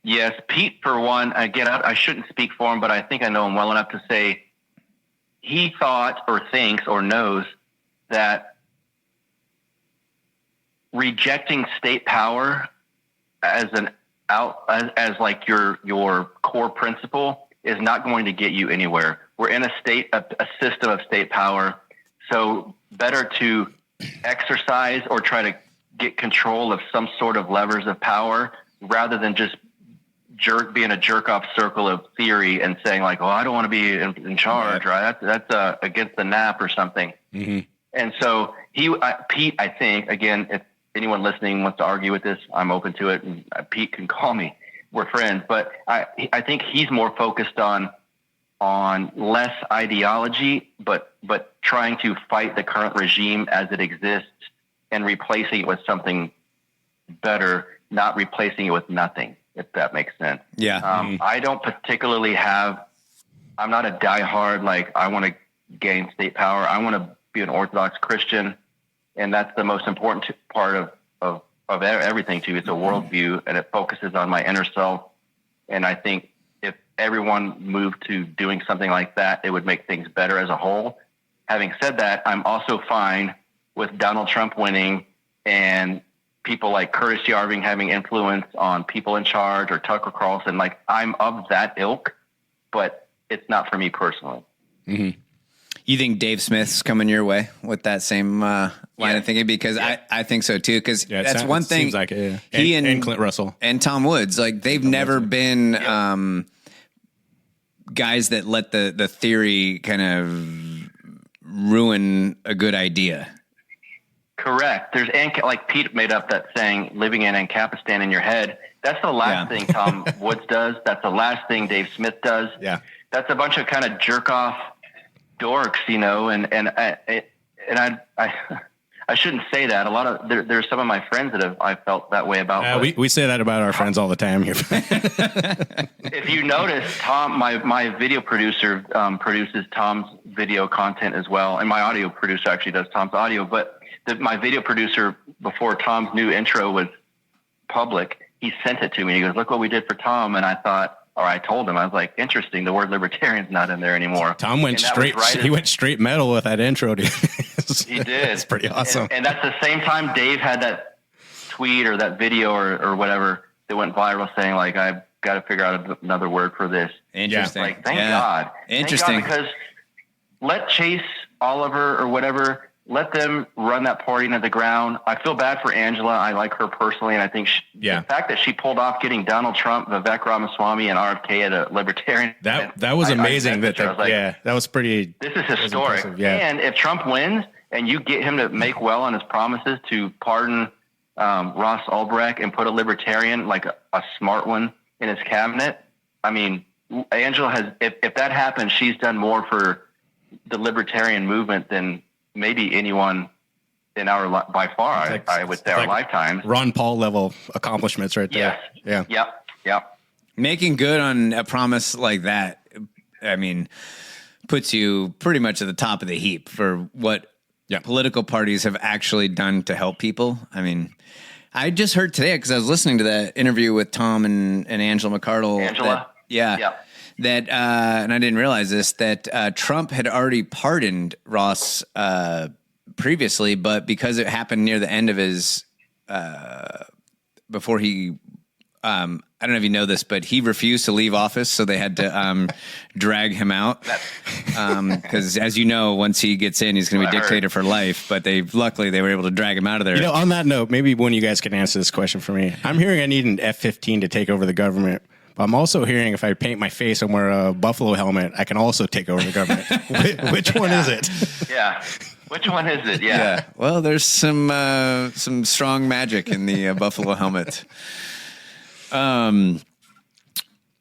Speaker 9: Yes, Pete, for one, again, I shouldn't speak for him, but I think I know him well enough to say he thought or thinks or knows that rejecting state power as like your core principle is not going to get you anywhere. We're in a system of state power, so better to exercise or try to get control of some sort of levers of power rather than just being a jerk off circle of theory and saying like, oh, I don't want to be in charge, right? That's against the NAP or something. And so Pete, I think, again, if anyone listening wants to argue with this, I'm open to it. And Pete can call me. We're friends, but I think he's more focused on less ideology, but trying to fight the current regime as it exists and replacing it with something better, not replacing it with nothing, if that makes sense.
Speaker 1: Yeah.
Speaker 9: I don't particularly I'm not a diehard, like I want to gain state power. I want to be an Orthodox Christian. And that's the most important part of everything too. It's a worldview and it focuses on my inner self. And I think if everyone moved to doing something like that, it would make things better as a whole. Having said that, I'm also fine with Donald Trump winning and people like Curtis Yarving having influence on people in charge, or Tucker Carlson. Like, I'm of that ilk, but it's not for me personally.
Speaker 1: You think Dave Smith's coming your way with that same line of thinking? Because I think so too. Because that's one thing.
Speaker 2: Seems like it, yeah.
Speaker 1: He
Speaker 2: and Clint Russell
Speaker 1: and Tom Woods, like they've never been guys that let the theory kind of ruin a good idea.
Speaker 9: Correct. There's like Pete made up that saying, living in Ancapistan in your head. That's the last thing Tom Woods does. That's the last thing Dave Smith does.
Speaker 2: Yeah.
Speaker 9: That's a bunch of kind of jerk off dorks, you know, and I shouldn't say that. A lot of there's some of my friends that I felt that way about.
Speaker 2: We say that about our friends all the time here.
Speaker 9: If you notice, Tom, my video producer produces Tom's video content as well, and my audio producer actually does Tom's audio. But my video producer, before Tom's new intro was public, he sent it to me. He goes, "Look what we did for Tom," and I thought. Or I told him, I was like, interesting. The word libertarian's not in there anymore.
Speaker 2: Tom went straight. He went straight metal with that intro, dude.
Speaker 9: He did.
Speaker 2: It's pretty awesome.
Speaker 9: And that's the same time Dave had that tweet or that video or whatever that went viral saying like, I've got to figure out another word for this.
Speaker 1: Interesting.
Speaker 9: Like, thank God.
Speaker 1: Interesting.
Speaker 9: Thank God, because let Chase Oliver or whatever, let them run that party into the ground. I feel bad for Angela. I like her personally, and I think the fact that she pulled off getting Donald Trump, Vivek Ramaswamy, and RFK at a libertarian
Speaker 2: that was amazing. That was pretty.
Speaker 9: This is historic. And if Trump wins and you get him to make well on his promises to pardon Ross Ulbricht and put a libertarian, like a smart one, in his cabinet, I mean, Angela has. If that happens, she's done more for the libertarian movement than maybe anyone in our by far, I would say, our lifetime.
Speaker 2: Ron Paul level accomplishments right there.
Speaker 9: Yes. Yeah. Yep.
Speaker 1: Making good on a promise like that, I mean, puts you pretty much at the top of the heap for what political parties have actually done to help people. I mean, I just heard today, because I was listening to that interview with Tom and Angela McArdle.
Speaker 9: Angela?
Speaker 1: That, and I didn't realize this, that Trump had already pardoned Ross previously, but because it happened near the end of his, before he, I don't know if you know this, but he refused to leave office, so they had to drag him out. Because as you know, once he gets in, he's going to be dictator for life, but luckily they were able to drag him out of there.
Speaker 2: You know, on that note, maybe one of you guys can answer this question for me. I'm hearing I need an F-15 to take over the government. But I'm also hearing if I paint my face and wear a buffalo helmet, I can also take over the government. Which one is it?
Speaker 9: Yeah. Which one is it? Yeah.
Speaker 1: Well, there's some strong magic in the buffalo helmet.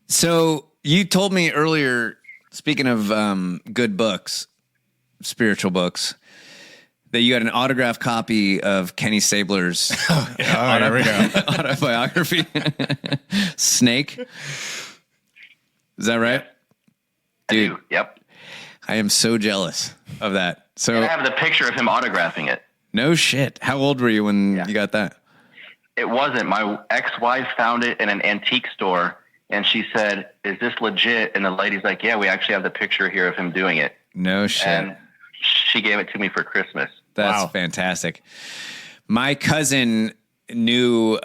Speaker 1: So you told me earlier, speaking of good books, spiritual books, that you had an autographed copy of Kenny Stabler's
Speaker 2: There we go.
Speaker 1: autobiography, Snake. Is that right? Dude,
Speaker 9: I do. Yep.
Speaker 1: I am so jealous of that. So
Speaker 9: And I have the picture of him autographing it.
Speaker 1: no shit. How old were you when you got that?
Speaker 9: It wasn't. My ex-wife found it in an antique store, and she said, "Is this legit?" And the lady's like, "Yeah, we actually have the picture here of him doing it."
Speaker 1: No shit.
Speaker 9: And she gave it to me for Christmas.
Speaker 1: That's fantastic. My cousin knew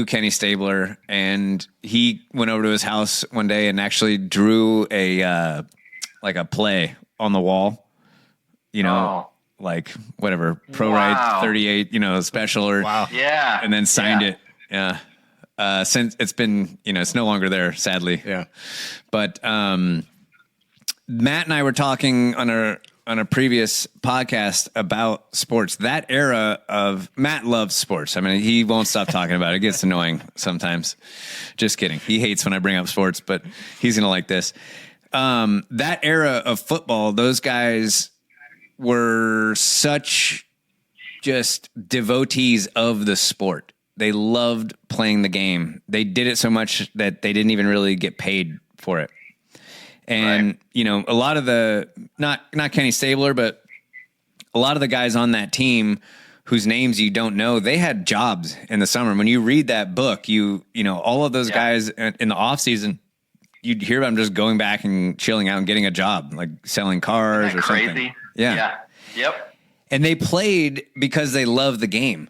Speaker 1: Kenny Stabler, and he went over to his house one day and actually drew a play on the wall. You know, like whatever Pro Ride 38, special or
Speaker 9: Yeah.
Speaker 1: and then signed it. Yeah. Since it's been, it's no longer there, sadly.
Speaker 2: Yeah.
Speaker 1: But Matt and I were talking on a previous podcast about sports. That era of Matt loves sports. I mean, he won't stop talking about it. It gets annoying sometimes. Just kidding. He hates when I bring up sports, but he's going to like this. That era of football, those guys were such just devotees of the sport. They loved playing the game. They did it so much that they didn't even really get paid for it. And, a lot of the, not Kenny Stabler, but a lot of the guys on that team whose names you don't know, they had jobs in the summer. When you read that book, all of those guys in the off season, you'd hear about them just going back and chilling out and getting a job, like selling cars or
Speaker 9: crazy?
Speaker 1: something. Yeah.
Speaker 9: Yep.
Speaker 1: And they played because they loved the game.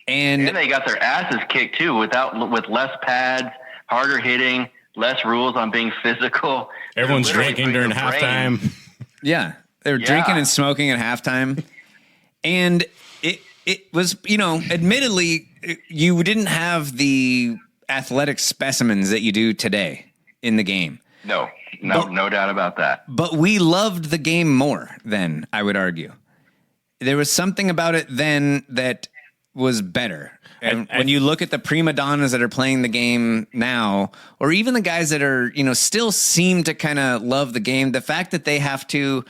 Speaker 1: And
Speaker 9: they got their asses kicked too, with less pads, harder hitting, less rules on being physical.
Speaker 2: Everyone's drinking during halftime.
Speaker 1: Yeah. They were drinking and smoking at halftime. And it was, admittedly, you didn't have the athletic specimens that you do today in the game.
Speaker 9: No doubt about that.
Speaker 1: But we loved the game more then, I would argue. There was something about it then that was better. And when you look at the prima donnas that are playing the game now, or even the guys that are, still seem to kind of love the game, the fact that they have to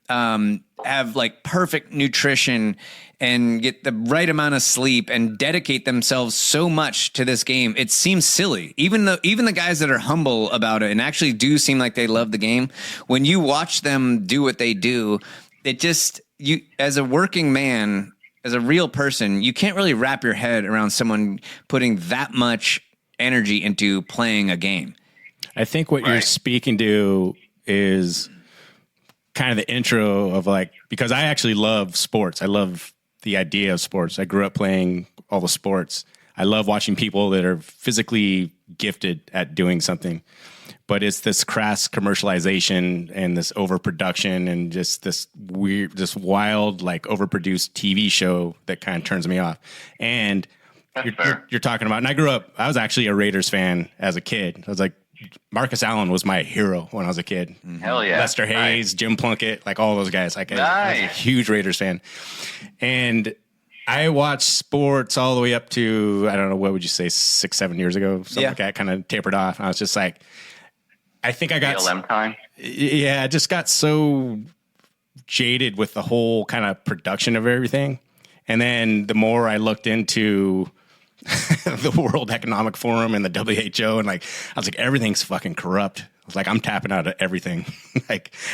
Speaker 1: have like perfect nutrition and get the right amount of sleep and dedicate themselves so much to this game, it seems silly. Even the guys that are humble about it and actually do seem like they love the game, when you watch them do what they do, it just, you as a working man, as a real person, you can't really wrap your head around someone putting that much energy into playing a game.
Speaker 2: I think what you're speaking to is kind of the intro of because I actually love sports. I love the idea of sports. I grew up playing all the sports. I love watching people that are physically gifted at doing something. But it's this crass commercialization and this overproduction and just this weird, this wild, overproduced TV show that kind of turns me off. And you're talking about, and I was actually a Raiders fan as a kid. I was like, Marcus Allen was my hero when I was a kid.
Speaker 9: Hell yeah.
Speaker 2: Lester Hayes, Jim Plunkett, all those guys. I was a huge Raiders fan. And I watched sports all the way up to, I don't know, what would you say, 6-7 years ago? Something like that, kind of tapered off. And I was just like, I think I got
Speaker 9: BLM time.
Speaker 2: Yeah, I just got so jaded with the whole kind of production of everything. And then the more I looked into the World Economic Forum and the WHO, and I was like, everything's fucking corrupt. I was like, I'm tapping out of everything.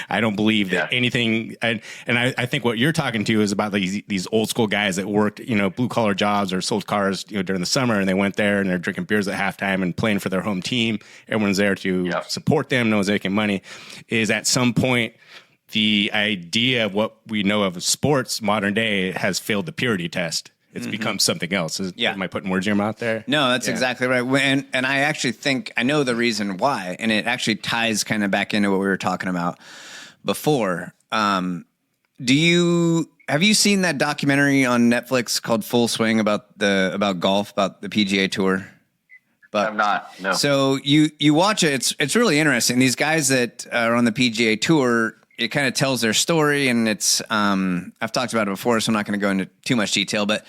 Speaker 2: I don't believe that anything. And I think what you're talking to is about these old school guys that worked, blue collar jobs or sold cars, during the summer, and they went there and they're drinking beers at halftime and playing for their home team. Everyone's there to support them. No one's making money. Is at some point the idea of what we know of sports modern day has failed the purity test. It's become something else. Am I putting words in your mouth there?
Speaker 1: No, that's exactly right. And I actually think I know the reason why, and it actually ties kind of back into what we were talking about before. Have you seen that documentary on Netflix called Full Swing about golf, about the PGA Tour? But
Speaker 9: I'm not. No.
Speaker 1: So you watch it. It's really interesting. These guys that are on the PGA Tour, it kind of tells their story, and it's I've talked about it before, so I'm not going to go into too much detail, but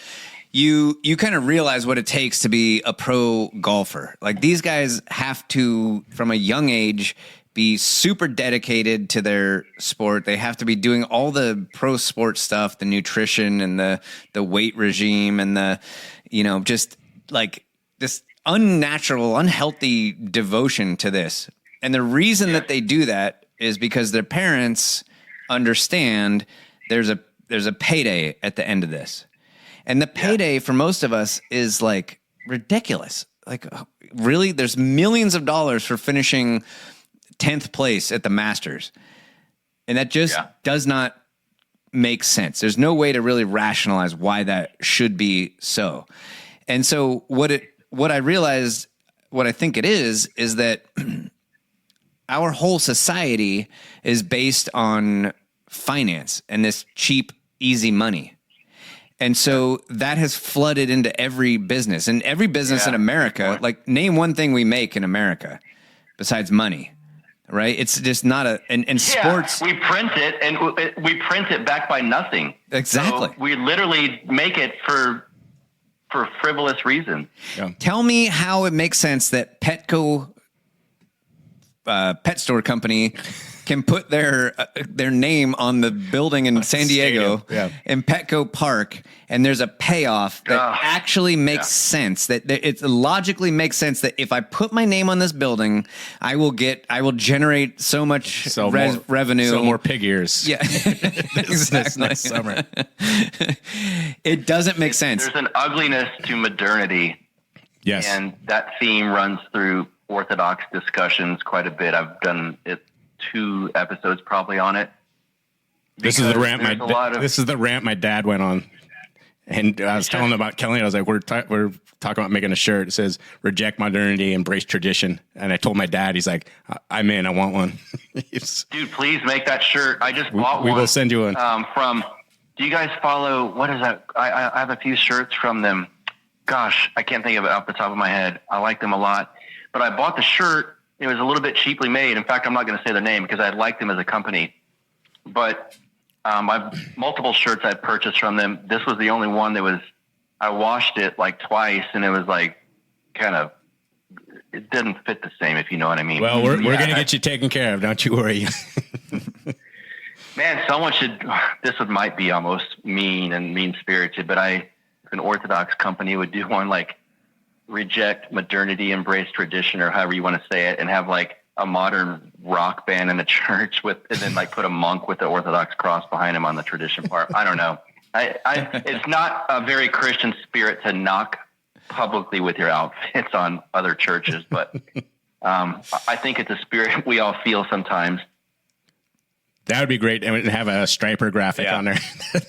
Speaker 1: you kind of realize what it takes to be a pro golfer. Like, these guys have to, from a young age, be super dedicated to their sport. They have to be doing all the pro sport stuff, the nutrition and the weight regime and the, just like this unnatural, unhealthy devotion to this. And the reason that they do that is because their parents understand there's a payday at the end of this. And the payday for most of us is like ridiculous. Like, really, there's millions of dollars for finishing 10th place at the Masters. And that just does not make sense. There's no way to really rationalize why that should be so. And so what I realized, what I think it is that our whole society is based on finance and this cheap, easy money. And so that has flooded into every business, and every business in America. Like, name one thing we make in America besides money, right? It's just not and sports.
Speaker 9: We print it, and we print it back by nothing.
Speaker 1: Exactly.
Speaker 9: So we literally make it for frivolous reasons.
Speaker 1: Yeah. Tell me how it makes sense that Petco, pet store company, can put their name on the building in San Diego in Petco Park, and there's a payoff that actually makes sense. That it logically makes sense that if I put my name on this building, I will generate so much revenue.
Speaker 2: So more pig ears.
Speaker 1: Yeah, exactly.
Speaker 2: Next summer.
Speaker 1: It doesn't make sense.
Speaker 9: There's an ugliness to modernity.
Speaker 2: Yes,
Speaker 9: and that theme runs through Orthodox discussions quite a bit. I've done it. 2 episodes probably on it.
Speaker 2: This is the rant my dad went on, and I was telling him about Kelly. I was like, we're talking about making a shirt. It says "Reject modernity, embrace tradition." And I told my dad. He's like, "I'm in. I want one."
Speaker 9: Dude, please make that shirt. I just bought one.
Speaker 2: We will send you one.
Speaker 9: Do you guys follow? What is that? I have a few shirts from them. Gosh, I can't think of it off the top of my head. I like them a lot, but I bought the shirt. It was a little bit cheaply made. In fact, I'm not going to say their name because I liked them as a company. But I've multiple shirts I've purchased from them. This was the only one that I washed it like twice, and it was like it didn't fit the same, if you know what I mean.
Speaker 2: Well, we're going to get you taken care of. Don't you worry.
Speaker 9: Man, someone should. This might be almost mean-spirited, but if an Orthodox company would do one like, reject modernity, embrace tradition, or however you want to say it, and have like a modern rock band in a church and then like put a monk with the Orthodox cross behind him on the tradition part. I don't know. It's not a very Christian spirit to knock publicly with your outfits on other churches, but I think it's a spirit we all feel sometimes.
Speaker 2: That would be great. And have a striper graphic on there.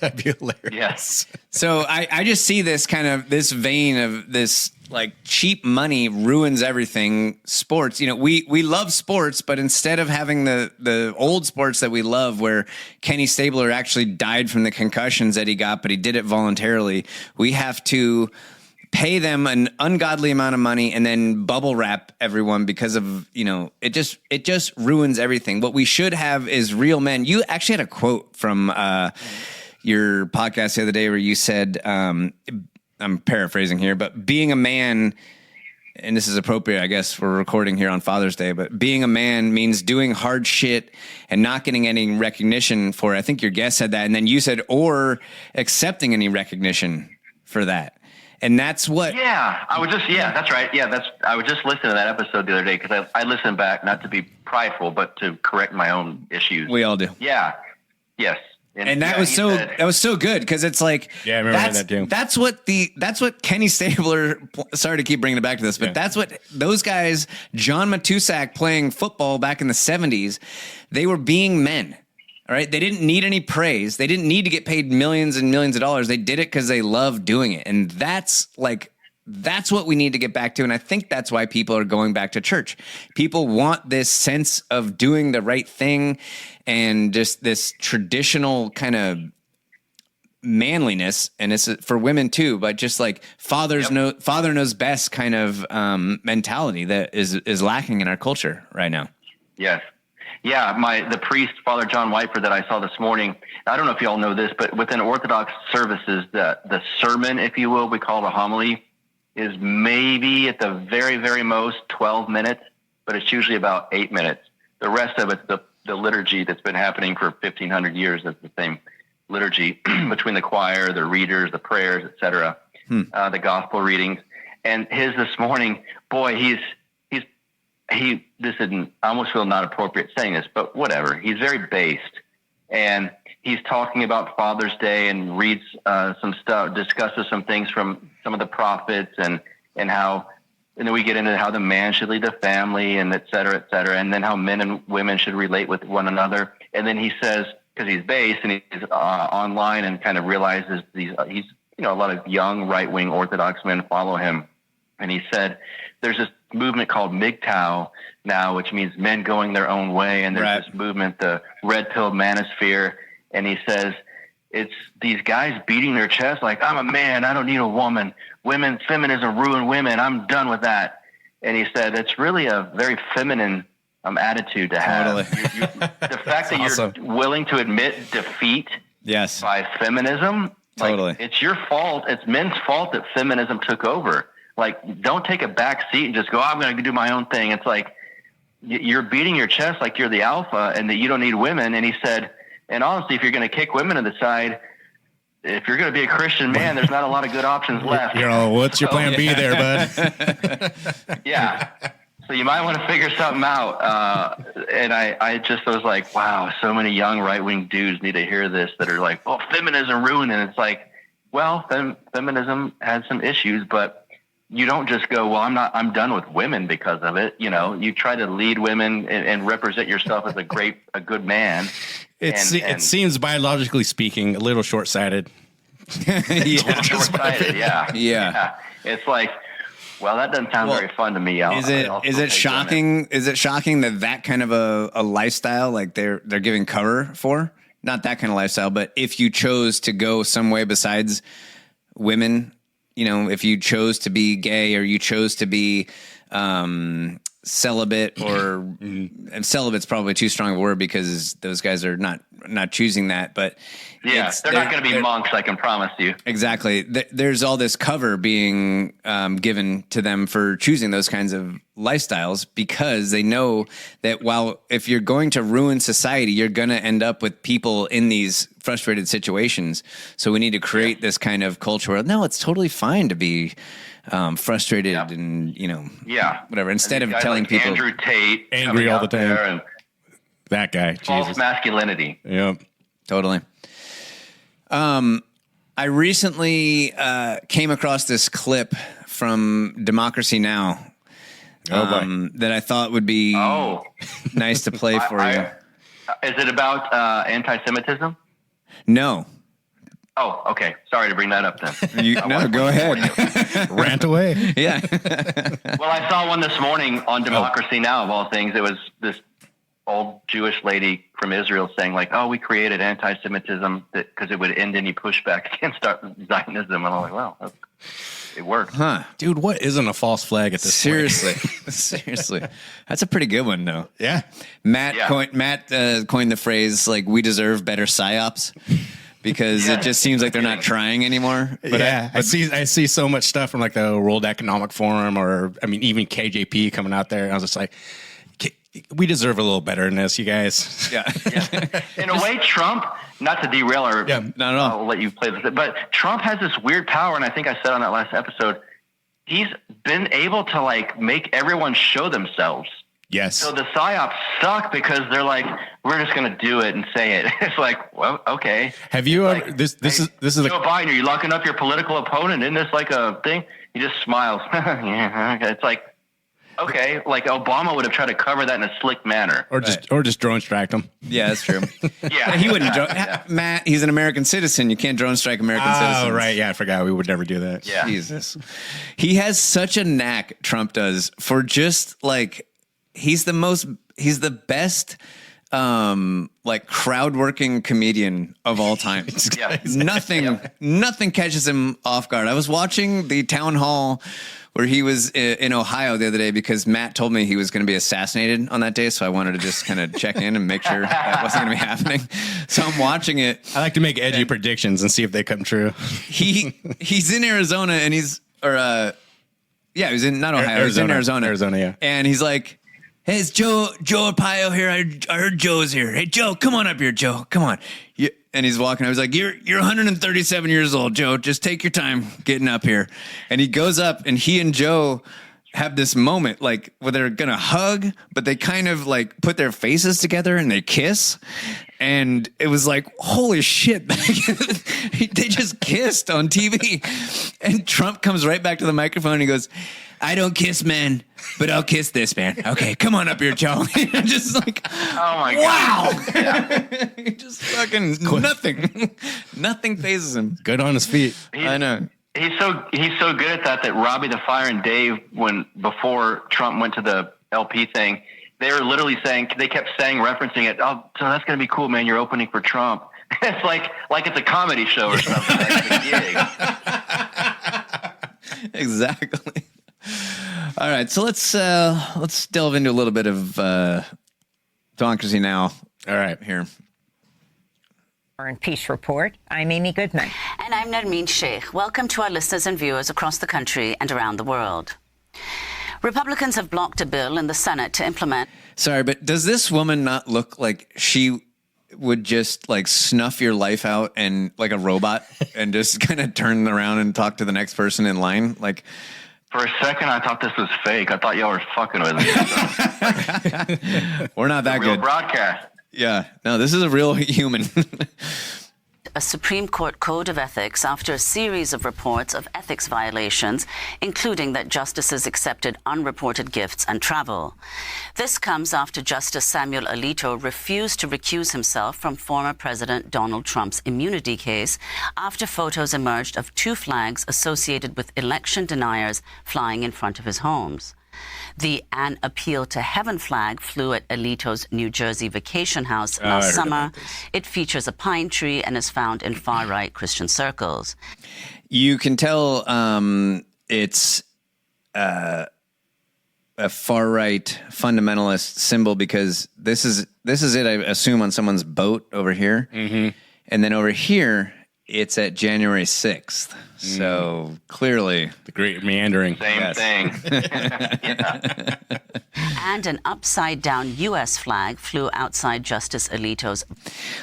Speaker 2: That'd be hilarious.
Speaker 9: Yes.
Speaker 1: So I just see this this vein of this, like, cheap money ruins everything. Sports, we love sports, but instead of having the old sports that we love, where Kenny Stabler actually died from the concussions that he got, but he did it voluntarily, we have to pay them an ungodly amount of money and then bubble wrap everyone because of, it just ruins everything. What we should have is real men. You actually had a quote from your podcast the other day where you said, I'm paraphrasing here, but being a man, and this is appropriate, I guess, we're recording here on Father's Day, but being a man means doing hard shit and not getting any recognition for it. I think your guest said that. And then you said, or accepting any recognition for that. And that's what.
Speaker 9: Yeah, that's right. Yeah, I was just listening to that episode the other day because I listened back, not to be prideful, but to correct my own issues.
Speaker 1: We all do.
Speaker 9: Yeah. Yes.
Speaker 1: And that was so good because it's like,
Speaker 2: yeah, I remember that too.
Speaker 1: That's what Kenny Stabler. Sorry to keep bringing it back to this, but that's what those guys, John Matusak, playing football back in the 70s, they were being men. All right. They didn't need any praise. They didn't need to get paid millions and millions of dollars. They did it because they loved doing it. And that's what we need to get back to. And I think that's why people are going back to church. People want this sense of doing the right thing and just this traditional kind of manliness, and it's for women too, but just like father knows best kind of mentality that is lacking in our culture right now.
Speaker 9: Yes. Yeah, the priest, Father John Whiteford, that I saw this morning, I don't know if you all know this, but within Orthodox services, the sermon, if you will, we call it a homily, is maybe at the very, very most 12 minutes, but it's usually about 8 minutes. The rest of it's the liturgy that's been happening for 1,500 years. It's the same liturgy between the choir, the readers, the prayers, etc., the gospel readings. And his this morning, boy, this isn't, I almost feel not appropriate saying this, but whatever. He's very based, and he's talking about Father's Day and reads some stuff, discusses some things from some of the prophets, and how, and then we get into how the man should lead the family, and et cetera, and then how men and women should relate with one another. And then he says, because he's based and he's online and kind of realizes he's a lot of young right-wing Orthodox men follow him, and he said there's this movement called MGTOW now, which means men going their own way. And there's this movement, the red pill manosphere. And he says, it's these guys beating their chest like, I'm a man, I don't need a woman. Feminism ruined women. I'm done with that. And he said, it's really a very feminine attitude to have.
Speaker 1: Totally.
Speaker 9: The fact that awesome. You're willing to admit defeat by feminism,
Speaker 1: totally.
Speaker 9: It's your fault. It's men's fault that feminism took over. Like, don't take a back seat and just go, I'm going to do my own thing. It's like you're beating your chest like you're the alpha and that you don't need women. And he said, and honestly, if you're going to kick women to the side, if you're going to be a Christian man, there's not a lot of good options left.
Speaker 2: What's your plan B there, bud?
Speaker 9: Yeah. So you might want to figure something out. And I just was like, wow, so many young right-wing dudes need to hear this that are like, oh, feminism ruined. And it's like, well, feminism has some issues, but you don't just go, well, I'm done with women because of it. You try to lead women and represent yourself as a good man.
Speaker 2: It seems biologically speaking a little short-sighted.
Speaker 9: Short-sighted, yeah. It's like, well, that doesn't sound very fun to me.
Speaker 1: Is it shocking? Women. Is it shocking that kind of a lifestyle, like they're giving cover for? Not that kind of lifestyle, but if you chose to go some way besides women, if you chose to be gay or you chose to be celibate, or and celibate's probably too strong a word because those guys are not choosing that, but
Speaker 9: they're not going to be monks, I can promise you.
Speaker 1: Exactly. There's all this cover being given to them for choosing those kinds of lifestyles because they know that if you're going to ruin society, you're going to end up with people in these frustrated situations. So we need to create this kind of culture where, no, it's totally fine to be frustrated and, whatever, instead of telling
Speaker 9: like
Speaker 1: people.
Speaker 9: Andrew Tate.
Speaker 2: Angry all the time.
Speaker 9: And
Speaker 2: that guy.
Speaker 9: False
Speaker 2: Jesus.
Speaker 9: Masculinity.
Speaker 2: Yep.
Speaker 1: Totally. I recently came across this clip from Democracy Now! That I thought would be nice to play for you.
Speaker 9: Is it about anti-Semitism?
Speaker 1: No.
Speaker 9: Oh, okay. Sorry to bring that up then.
Speaker 1: No, go ahead.
Speaker 2: Rant away.
Speaker 1: Yeah.
Speaker 9: Well, I saw one this morning on Democracy Now! Of all things. It was this old Jewish lady from Israel saying like, oh, we created anti-Semitism because it would end any pushback against Zionism. And I'm like, well, it worked.
Speaker 1: Huh.
Speaker 2: Dude, what isn't a false flag at this point?
Speaker 1: Seriously. That's a pretty good one, though.
Speaker 2: Yeah.
Speaker 1: Matt coined the phrase, like, we deserve better psyops. Because it just seems like they're not trying anymore.
Speaker 2: But I see so much stuff from like the World Economic Forum or even KJP coming out there. And I was just like, we deserve a little better than this, you guys.
Speaker 1: Yeah.
Speaker 9: In a way, Trump, not to derail not at all. I'll let you play this, but Trump has this weird power. And I think I said on that last episode, he's been able to like make everyone show themselves.
Speaker 2: Yes.
Speaker 9: So the psyops suck because they're like, we're just going to do it and say it. It's like, well, okay.
Speaker 2: Have you ever? This is
Speaker 9: Joe Biden. Are you locking up your political opponent? Isn't this like a thing? He just smiles. Yeah. It's like, okay. Like Obama would have tried to cover that in a slick manner,
Speaker 2: or just drone strike them.
Speaker 1: Yeah, that's true.
Speaker 9: Yeah,
Speaker 1: he wouldn't. Matt, he's an American citizen. You can't drone strike American citizens.
Speaker 2: Oh, right. Yeah, I forgot. We would never do that.
Speaker 9: Yeah.
Speaker 1: Jesus. He has such a knack. Trump does for just like. He's the best like crowd working comedian of all time. Nothing catches him off guard. I was watching the town hall where he was in Ohio the other day because Matt told me he was going to be assassinated on that day. So I wanted to just kind of check in and make sure that wasn't going to be happening. So I'm watching it.
Speaker 2: I like to make edgy predictions and see if they come true.
Speaker 1: He's in Arizona and he's in not Ohio. He's in Arizona.
Speaker 2: Yeah.
Speaker 1: And he's like, hey, it's Joe Arpaio here. I heard Joe's here. Hey, Joe, come on up here, Joe. Come on. And he's walking. I was like, you're 137 years old, Joe. Just take your time getting up here. And he goes up, and he and Joe have this moment, like, where they're going to hug, but they kind of, like, put their faces together and they kiss. And it was like, holy shit. They just kissed on TV. And Trump comes right back to the microphone and he goes, I don't kiss men, but I'll kiss this man. Okay, come on up here, Joe. Just like,
Speaker 9: oh my
Speaker 1: God. Wow. Just fucking nothing. Nothing phases him.
Speaker 2: Good on his feet.
Speaker 1: I know.
Speaker 9: He's so good at that Robbie the Fire and Dave, before Trump went to the LP thing, they were literally referencing it. Oh, so that's gonna be cool, man. You're opening for Trump. It's like it's a comedy show or something.
Speaker 1: Exactly. All right, so let's delve into a little bit of democracy now.
Speaker 2: All right,
Speaker 1: here.
Speaker 10: Foreign Peace Report. I'm Amy Goodman.
Speaker 11: And I'm Nermeen Sheikh. Welcome to our listeners and viewers across the country and around the world. Republicans have blocked a bill in the Senate to implement...
Speaker 1: Sorry, but does this woman not look like she would just like snuff your life out and like a robot and just kind of turn around and talk to the next person in line? Like,
Speaker 9: for a second, I thought this was fake. I thought y'all were fucking with me.
Speaker 1: We're not that good.
Speaker 9: Broadcast.
Speaker 1: Yeah. No, this is a real human.
Speaker 11: A Supreme Court code of ethics after a series of reports of ethics violations, including that justices accepted unreported gifts and travel. This comes after Justice Samuel Alito refused to recuse himself from former President Donald Trump's immunity case after photos emerged of 2 flags associated with election deniers flying in front of his homes. The An Appeal to Heaven flag flew at Alito's New Jersey vacation house last summer. It features a pine tree and is found in far-right Christian circles.
Speaker 1: You can tell it's a far-right fundamentalist symbol because this is it, I assume, on someone's boat over here.
Speaker 2: Mm-hmm.
Speaker 1: And then over here, it's at January 6th. So clearly...
Speaker 2: The great meandering.
Speaker 9: Same thing.
Speaker 11: Yeah. And an upside-down U.S. flag flew outside Justice Alito's...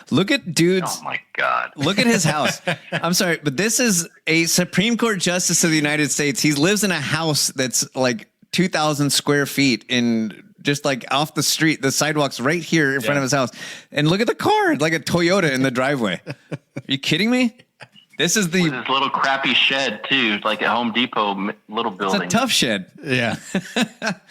Speaker 1: Look at dude's...
Speaker 9: Oh, my God.
Speaker 1: Look at his house. I'm sorry, but this is a Supreme Court Justice of the United States. He lives in a house that's like 2,000 square feet in... just like off the street, the sidewalk's right here in front of his house. And look at the car, like a Toyota in the driveway. Are you kidding me? This is
Speaker 9: with this little crappy shed too, like a Home Depot little building.
Speaker 1: It's a tough shed.
Speaker 2: Yeah.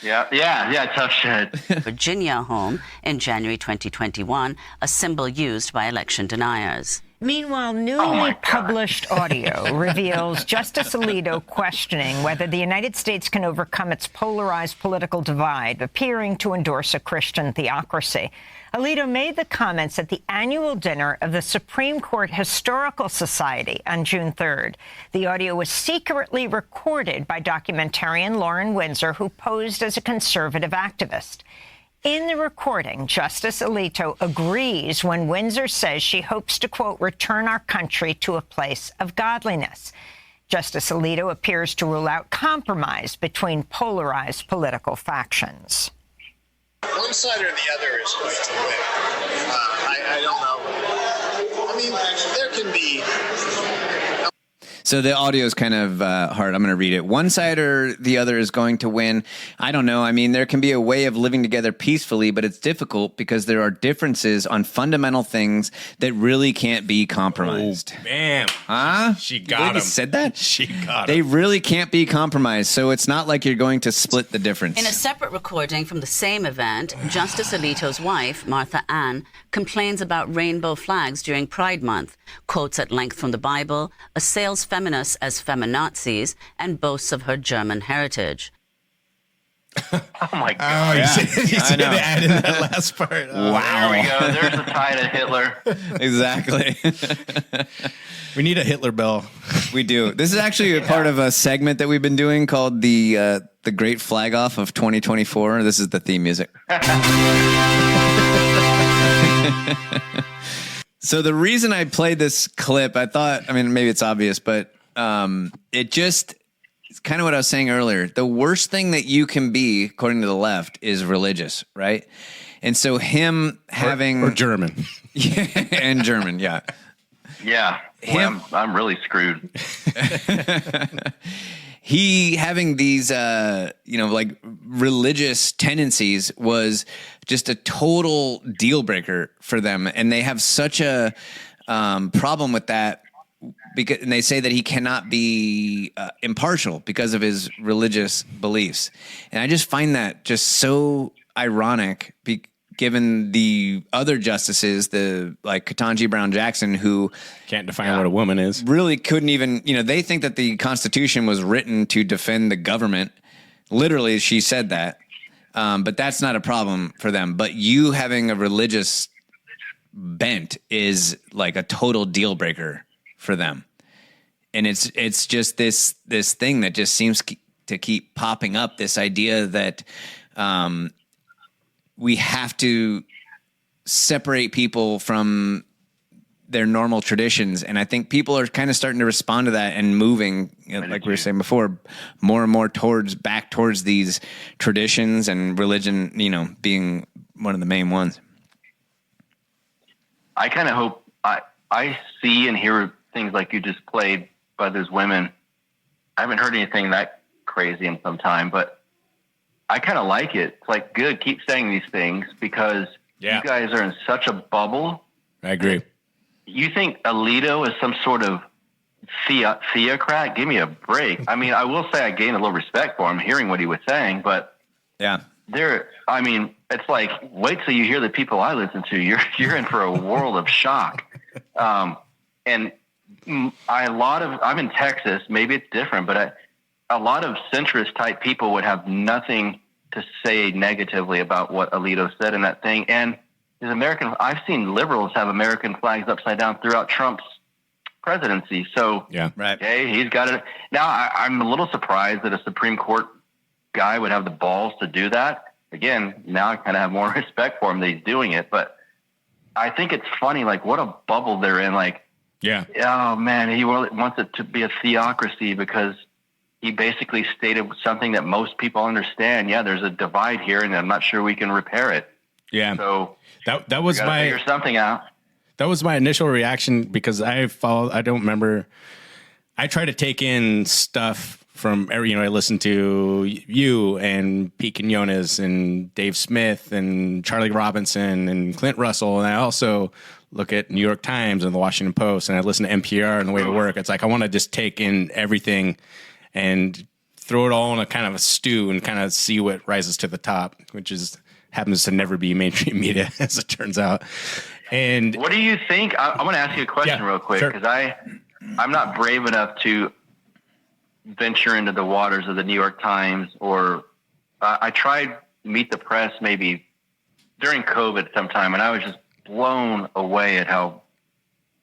Speaker 9: yeah, tough shed.
Speaker 11: Virginia home in January 2021, a symbol used by election deniers.
Speaker 10: Meanwhile, newly published audio reveals Justice Alito questioning whether the United States can overcome its polarized political divide, appearing to endorse a Christian theocracy. Alito made the comments at the annual dinner of the Supreme Court Historical Society on June 3rd. The audio was secretly recorded by documentarian Lauren Windsor, who posed as a conservative activist. In the recording, Justice Alito agrees when Windsor says she hopes to, quote, return our country to a place of godliness. Justice Alito appears to rule out compromise between polarized political factions.
Speaker 12: One side or the other is going to win. I don't know. I mean, there can be...
Speaker 1: So the audio is kind of hard. I'm going to read it. One side or the other is going to win. I don't know. I mean, there can be a way of living together peacefully, but it's difficult because there are differences on fundamental things that really can't be compromised.
Speaker 2: Oh, bam.
Speaker 1: Huh?
Speaker 2: She got him.
Speaker 1: You said that?
Speaker 2: She got him.
Speaker 1: They really can't be compromised, so it's not like you're going to split the difference.
Speaker 11: In a separate recording from the same event, Justice Alito's wife, Martha Ann, complains about rainbow flags during Pride Month, quotes at length from the Bible, assails feminists as feminazis, and boasts of her German heritage.
Speaker 9: Oh my God!
Speaker 2: You said to add in that last part.
Speaker 1: Wow.
Speaker 9: There we go. There's the tie to Hitler.
Speaker 1: Exactly.
Speaker 2: We need a Hitler bell.
Speaker 1: We do. This is actually a part of a segment that we've been doing called the Great Flag Off of 2024. This is the theme music. So the reason I played this clip, maybe it's obvious, but it's kind of what I was saying earlier. The worst thing that you can be, according to the left, is religious, right? And so him having...
Speaker 2: Or German.
Speaker 1: Yeah, and German, yeah.
Speaker 9: Yeah. Well, I'm really screwed.
Speaker 1: He having these, like religious tendencies was just a total deal breaker for them. And they have such a problem with that and they say that he cannot be impartial because of his religious beliefs. And I just find that just so ironic given the other justices, like Ketanji Brown Jackson, who
Speaker 2: can't define what a woman is,
Speaker 1: really couldn't even, they think that the Constitution was written to defend the government. Literally, she said that. But that's not a problem for them. But you having a religious bent is like a total deal breaker for them. And it's just this thing that just seems to keep popping up, this idea that we have to separate people from their normal traditions. And I think people are kind of starting to respond to that and moving, like we were saying before, more and more back towards these traditions, and religion, being one of the main ones.
Speaker 9: I kind of hope I see and hear things like you just played by those women. I haven't heard anything that crazy in some time, but I kind of like it. It's like, good, keep saying these things, because you guys are in such a bubble.
Speaker 2: I agree.
Speaker 9: You think Alito is some sort of theocrat? Give me a break. I mean, I will say I gained a little respect for him hearing what he was saying, but it's like, wait till you hear the people I listen to. You're in for a world of shock. And I'm in Texas. Maybe it's different, but a lot of centrist type people would have nothing to say negatively about what Alito said in that thing. And I've seen liberals have American flags upside down throughout Trump's presidency. So, okay, he's got it. Now, I'm a little surprised that a Supreme Court guy would have the balls to do that. Again, now I kind of have more respect for him that he's doing it. But I think it's funny, like, what a bubble they're in. Like, oh, man, he wants it to be a theocracy because he basically stated something that most people understand. Yeah, there's a divide here, and I'm not sure we can repair it.
Speaker 2: Yeah.
Speaker 9: So
Speaker 2: that was
Speaker 9: figure something out.
Speaker 2: That was my initial reaction, because I don't remember. I try to take in stuff from I listen to you and Pete Quinones and Dave Smith and Charlie Robinson and Clint Russell, and I also look at New York Times and the Washington Post, and I listen to NPR and The Way to Work. It's like I want to just take in everything and throw it all in a kind of a stew and kind of see what rises to the top, which happens to never be mainstream media, as it turns out. And
Speaker 9: what do you think? I want to ask you a question real quick, because I'm not brave enough to venture into the waters of the New York Times, or I tried Meet the Press maybe during COVID sometime, and I was just blown away at how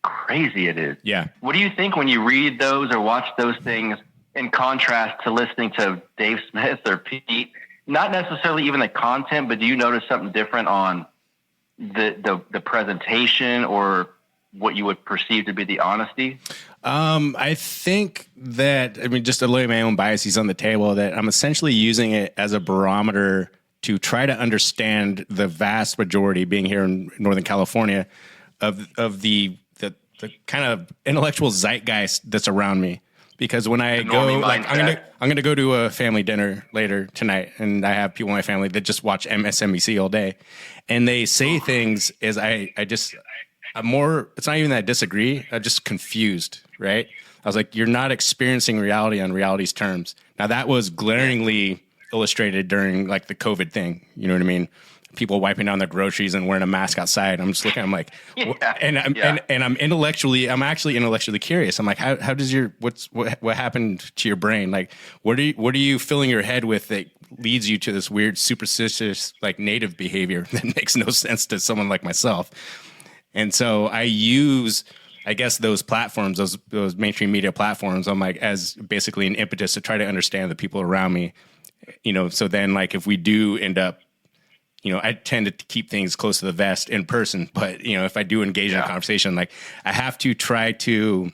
Speaker 9: crazy it is.
Speaker 2: Yeah.
Speaker 9: What do you think when you read those or watch those things in contrast to listening to Dave Smith or Pete? Not necessarily even the content, but do you notice something different on the presentation or what you would perceive to be the honesty?
Speaker 2: I think that, just to lay my own biases on the table, that I'm essentially using it as a barometer to try to understand the vast majority, being here in Northern California, of the kind of intellectual zeitgeist that's around me. Because when I go, like, I'm gonna go to a family dinner later tonight, and I have people in my family that just watch MSNBC all day, and they say things as I'm more. It's not even that I disagree. I'm just confused, right? I was like, you're not experiencing reality on reality's terms. Now that was glaringly illustrated during like the COVID thing. You know what I mean? People wiping down their groceries and wearing a mask outside. I'm just looking. I'm like, and I'm actually intellectually curious. I'm like, how does what happened to your brain? Like, what are you filling your head with that leads you to this weird superstitious like native behavior that makes no sense to someone like myself. And so I use, I guess, those platforms, those mainstream media platforms, I'm like, as basically an impetus to try to understand the people around me, you know. So then, like, if we do end up, you know, I tend to keep things close to the vest in person, but you know, if I do engage in a conversation, like, I have to try to,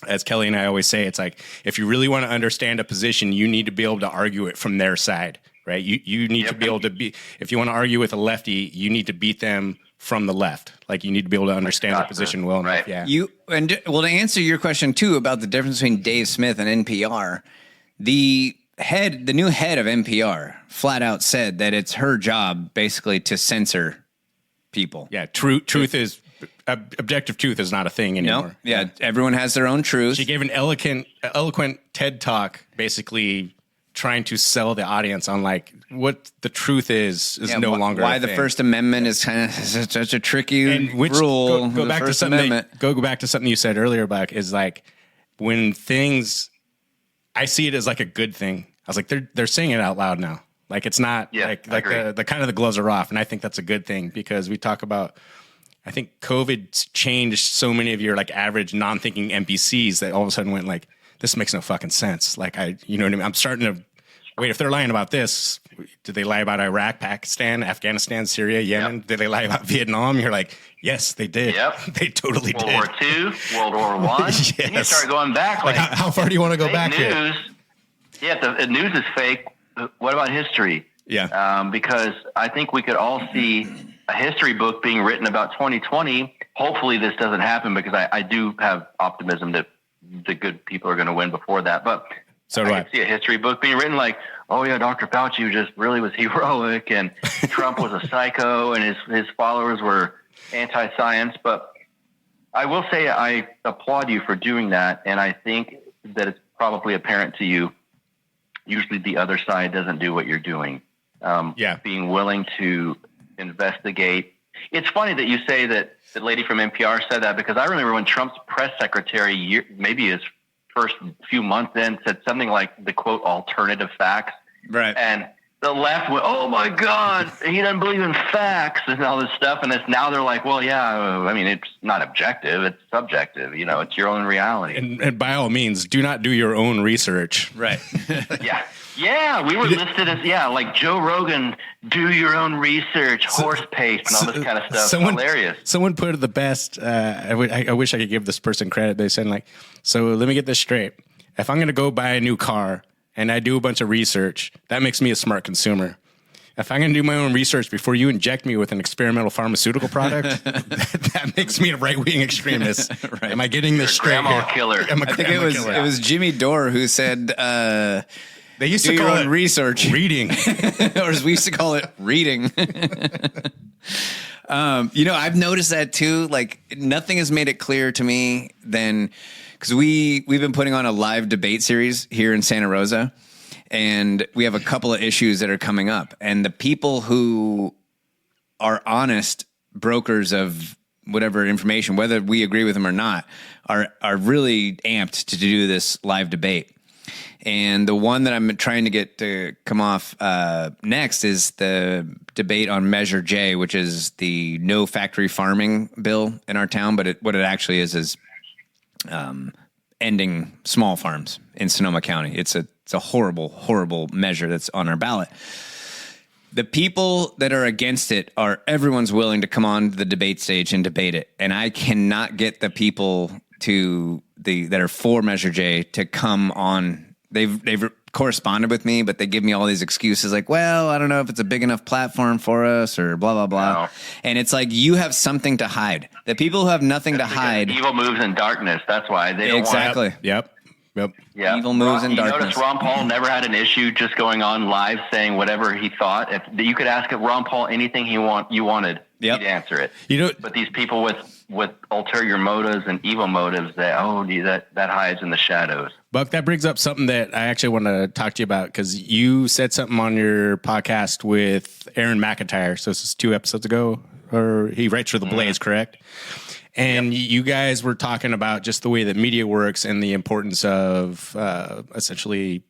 Speaker 2: as Kelly and I always say, it's like, if you really want to understand a position, you need to be able to argue it from their side, right? You need to be able to be, if you want to argue with a lefty, you need to beat them from the left. Like, you need to be able to understand their position well enough. Yeah.
Speaker 1: Well, to answer your question too about the difference between Dave Smith and NPR, the new head of NPR flat out said that it's her job basically to censor people.
Speaker 2: Yeah. Truth is, objective truth is not a thing anymore.
Speaker 1: No. Yeah. Everyone has their own truth.
Speaker 2: She gave an eloquent TED talk, basically trying to sell the audience on like what the truth is no longer
Speaker 1: why
Speaker 2: a
Speaker 1: the
Speaker 2: thing.
Speaker 1: First Amendment is kind of such a tricky rule.
Speaker 2: Go back to something. Go back to something you said earlier, Buck. Is like when things, I see it as like a good thing. I was like, they're saying it out loud now. Like, it's not like the kind of the gloves are off, and I think that's a good thing, because we talk about, I think COVID's changed so many of your like average non-thinking NPCs that all of a sudden went like, this makes no fucking sense. Like, you know what I mean? I'm starting to wait, if they're lying about this, did they lie about Iraq, Pakistan, Afghanistan, Syria, Yemen? Did they lie about Vietnam? You're like, yes, they did.
Speaker 9: Yep.
Speaker 2: They totally did.
Speaker 9: World War II, World War I.
Speaker 2: Yes.
Speaker 9: And you start going back. Like,
Speaker 2: how far do you want to go back
Speaker 9: news,
Speaker 2: here?
Speaker 9: Yeah, the news is fake. What about history?
Speaker 2: Yeah.
Speaker 9: Because I think we could all see a history book being written about 2020. Hopefully this doesn't happen, because I do have optimism that the good people are going to win before that. But
Speaker 2: so do I.
Speaker 9: Could see a history book being written like, oh yeah, Dr. Fauci just really was heroic, and Trump was a psycho, and his followers were anti-science. But I will say I applaud you for doing that, and I think that it's probably apparent to you. Usually the other side doesn't do what you're doing. Being willing to investigate. It's funny that you say that the lady from NPR said that, because I remember when Trump's press secretary, maybe his first few months in, said something like the quote alternative facts.
Speaker 1: Right.
Speaker 9: And the left went, oh my God, he doesn't believe in facts and all this stuff. And now they're like, well, yeah, I mean, it's not objective, it's subjective. You know, it's your own reality.
Speaker 2: And by all means, do not do your own research.
Speaker 1: Right.
Speaker 9: Yeah, we were listed as, like Joe Rogan, do your own research, horse paste, and all this kind of stuff. Hilarious.
Speaker 2: Someone put it the best. I wish I could give this person credit. They said, like, so let me get this straight. If I'm going to go buy a new car and I do a bunch of research, that makes me a smart consumer. If I'm going to do my own research before you inject me with an experimental pharmaceutical product, that makes me a right-wing extremest. Right. Am I getting this straight?
Speaker 9: Grandma killer.
Speaker 1: I think it was Jimmy Dore who said,
Speaker 2: they used
Speaker 1: do
Speaker 2: to call
Speaker 1: your
Speaker 2: it
Speaker 1: own research.
Speaker 2: Reading.
Speaker 1: Or as we used to call it, reading. I've noticed that too. Like, nothing has made it clear to me than, because we've been putting on a live debate series here in Santa Rosa, and we have a couple of issues that are coming up. And the people who are honest brokers of whatever information, whether we agree with them or not, are really amped to do this live debate. And the one that I'm trying to get to come off next is the debate on Measure J, which is the no factory farming bill in our town. But what it actually is ending small farms in Sonoma County. It's a horrible, horrible measure that's on our ballot. The people that are against it everyone's willing to come on the debate stage and debate it. And I cannot get the people that are for Measure J to come on. They've corresponded with me, but they give me all these excuses like, well, I don't know if it's a big enough platform for us or blah, blah, blah. No. And it's like, you have something to hide. The people who have nothing to hide.
Speaker 9: Evil moves in darkness. That's why they don't
Speaker 1: exactly.
Speaker 9: want
Speaker 2: Yep.
Speaker 9: Yeah.
Speaker 1: Evil moves in darkness.
Speaker 9: Notice Ron Paul never had an issue just going on live saying whatever he thought. If you could ask Ron Paul anything you wanted, he'd answer it. But these people with ulterior motives and evil motives, that hides in the shadows.
Speaker 2: Buck, that brings up something that I actually want to talk to you about, because you said something on your podcast with Aaron McIntyre. So this is 2 episodes ago, or he writes for The Blaze, correct? And you guys were talking about just the way that media works and the importance of essentially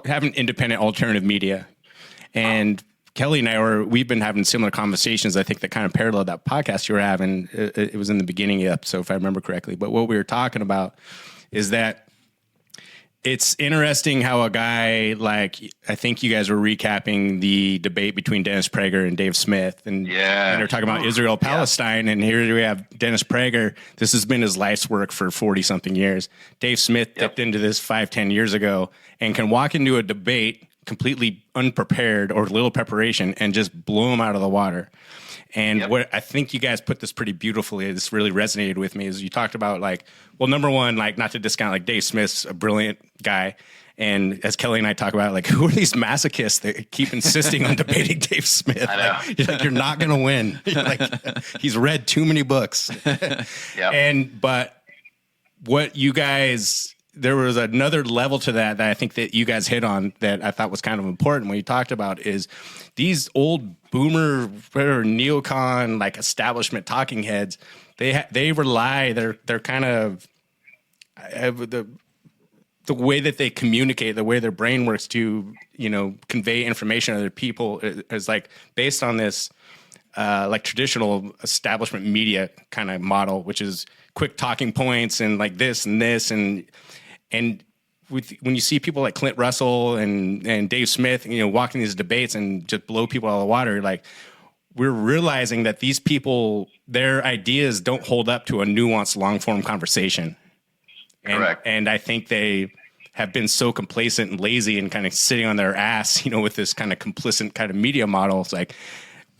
Speaker 2: have an independent alternative media. And Kelly and we've been having similar conversations, I think, that kind of paralleled that podcast you were having. It was in the beginning of the episode, if I remember correctly. But what we were talking about is that it's interesting how a guy like, I think you guys were recapping the debate between Dennis Prager and Dave Smith. And they're talking about Israel, Palestine. And here we have Dennis Prager. This has been his life's work for 40-something years. Dave Smith dipped into this 5-10 years ago and can walk into a debate completely unprepared or little preparation and just blow him out of the water. And what I think you guys put this pretty beautifully, this really resonated with me, is you talked about like, well, number one, like not to discount, like Dave Smith's a brilliant guy. And as Kelly and I talk about, like, who are these masochists that keep insisting on debating Dave Smith?
Speaker 9: I know.
Speaker 2: Like, you're not going to win. Like, he's read too many books. But what you guys, there was another level to that I think that you guys hit on that I thought was kind of important when you talked about is these old boomer or neocon like establishment talking heads. They rely, they're kind of the way that they communicate, the way their brain works to, convey information to other people is like based on this like traditional establishment media kind of model, which is quick talking points and like this and this and when you see people like Clint Russell and Dave Smith, walking these debates and just blow people out of the water, like we're realizing that these people, their ideas don't hold up to a nuanced long form conversation.
Speaker 9: Correct.
Speaker 2: And I think they have been so complacent and lazy and kind of sitting on their ass, with this kind of complicit kind of media model. It's like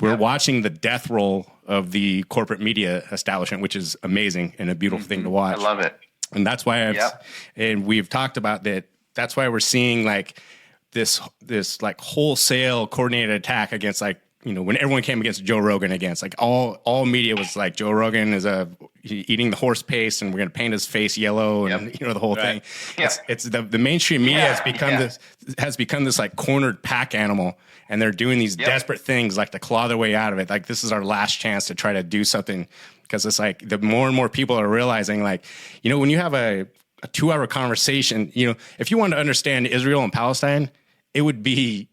Speaker 2: we're watching the death roll of the corporate media establishment, which is amazing and a beautiful thing to watch.
Speaker 9: I love it.
Speaker 2: And that's why and we've talked about that. That's why we're seeing like this like wholesale coordinated attack against like, when everyone came against Joe Rogan like all media was like Joe Rogan is eating the horse paste and we're going to paint his face yellow and the whole thing. It's the mainstream media has become this like cornered pack animal, and they're doing these desperate things like to claw their way out of it. Like this is our last chance to try to do something, because it's like the more and more people are realizing like, when you have a 2-hour conversation, if you want to understand Israel and Palestine, you would need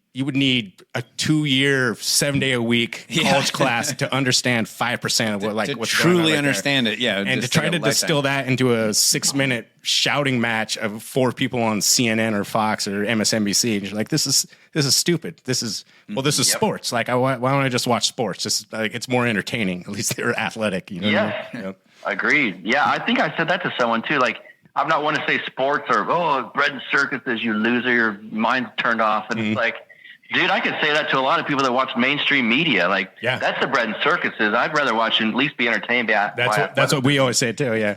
Speaker 2: a 2-year, 7-day-a-week college class to understand 5% of what's going on.
Speaker 1: Truly understand it,
Speaker 2: and to try to distill that into a 6-minute shouting match of 4 people on CNN or Fox or MSNBC, and you're like, this is stupid. This is sports. Like, why don't I just watch sports? Just like it's more entertaining. At least they're athletic.
Speaker 9: Agreed. Yeah, I think I said that to someone too. Like, I'm not one to say sports or bread and circuses, you loser. Your mind's turned off, and it's like. Dude, I could say that to a lot of people that watch mainstream media. Like, that's the bread and circuses. I'd rather watch and at least be entertained by.
Speaker 2: That's what we always say too. Yeah.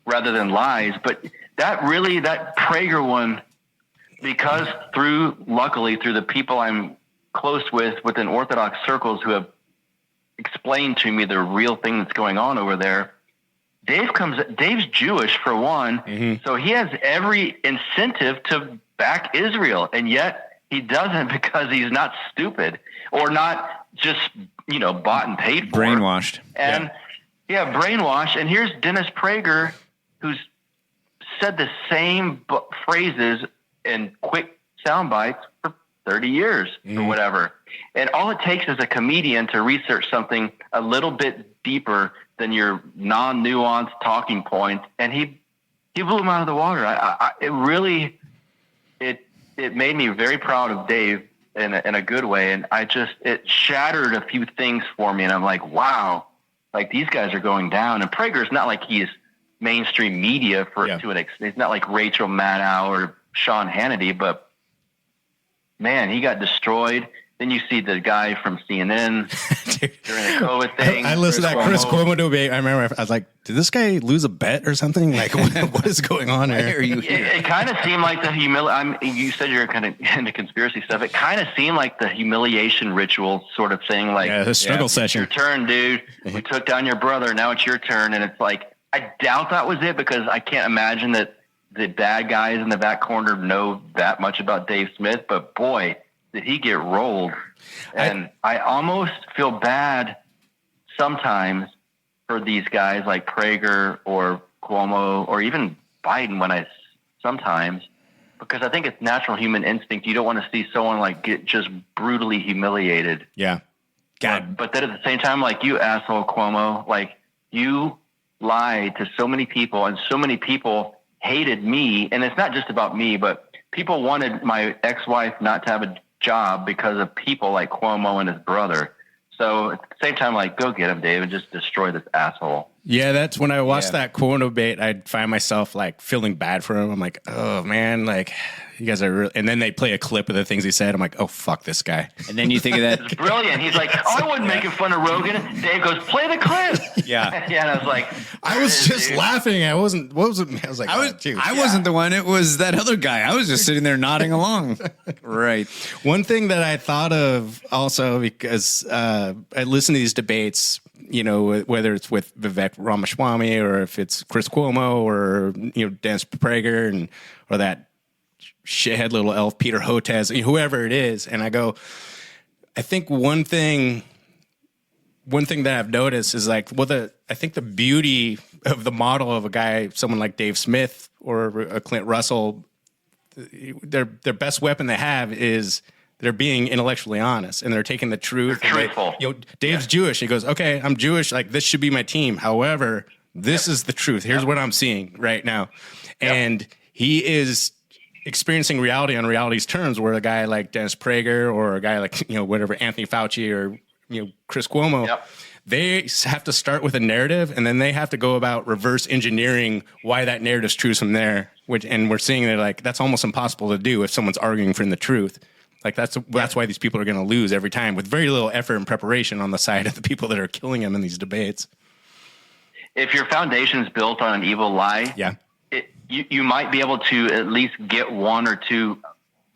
Speaker 9: Rather than lies, but that Prager one, because luckily through the people I'm close within Orthodox circles who have explained to me the real thing that's going on over there. Dave's Jewish for one, so he has every incentive to back Israel, and yet. He doesn't, because he's not stupid or not just, bought and paid for.
Speaker 1: Brainwashed.
Speaker 9: And brainwashed. And here's Dennis Prager, who's said the same phrases in quick sound bites for 30 years or whatever. And all it takes is a comedian to research something a little bit deeper than your non-nuanced talking point. And he blew him out of the water. It made me very proud of Dave in a good way. And it shattered a few things for me. And I'm like, wow, like these guys are going down. And Prager's not like he's mainstream media to an extent. It's not like Rachel Maddow or Sean Hannity, but man, he got destroyed. Then you see the guy from CNN during the COVID thing.
Speaker 2: I listened to that Chris Cuomo debate. I remember I was like, did this guy lose a bet or something? Like, what is going on here?
Speaker 9: It kind of seemed like you said you're kind of into conspiracy stuff. It kind of seemed like the humiliation ritual sort of thing. Like,
Speaker 2: the struggle session.
Speaker 9: Your turn, dude. We took down your brother. Now it's your turn. And it's like, I doubt that was it, because I can't imagine that the bad guys in the back corner know that much about Dave Smith. But boy, did he get rolled. And I almost feel bad sometimes for these guys like Prager or Cuomo or even Biden because I think it's natural human instinct. You don't want to see someone like get just brutally humiliated.
Speaker 2: Yeah. God.
Speaker 9: But then at the same time, like, you asshole Cuomo, like, you lied to so many people, and so many people hated me. And it's not just about me, but people wanted my ex-wife not to have a job because of people like Cuomo and his brother. So at the same time, like, go get him, Dave, and just destroy this asshole.
Speaker 2: Yeah, that's when I watched that Cowan debate, I'd find myself like feeling bad for him. I'm like, oh man, like you guys are really, and then they play a clip of the things he said. I'm like, oh fuck this guy.
Speaker 1: And then you think of that.
Speaker 9: It's brilliant. He's like, oh, I wasn't making fun of Rogan. Dave goes, play the clip.
Speaker 2: Yeah.
Speaker 9: Yeah. And I was like,
Speaker 2: I was just laughing. I wasn't, what was it? I was like,
Speaker 1: I wasn't the one. It was that other guy. I was just sitting there nodding along. Right.
Speaker 2: One thing that I thought of also, because I listen to these debates, you know, whether it's with Vivek Ramaswamy or if it's Chris Cuomo or, you know, Dennis Prager and or that shithead little elf Peter Hotez, whoever it is. And I go, I think one thing that I've noticed is like, well, I think the beauty of the model of a guy, someone like Dave Smith or a Clint Russell, their best weapon they have is they're being intellectually honest and they're taking the truth.
Speaker 9: They're truthful.
Speaker 2: Dave's Jewish. He goes, okay, I'm Jewish. Like, this should be my team. However, this is the truth. Here's what I'm seeing right now. And he is experiencing reality on reality's terms, where a guy like Dennis Prager or a guy like, you know, whatever, Anthony Fauci or, you know, Chris Cuomo, they have to start with a narrative and then they have to go about reverse engineering why that narrative's true from there. And we're seeing that, like, that's almost impossible to do if someone's arguing from the truth. Like, that's why these people are going to lose every time, with very little effort and preparation on the side of the people that are killing them in these debates.
Speaker 9: If your foundation is built on an evil lie, you might be able to at least get one or two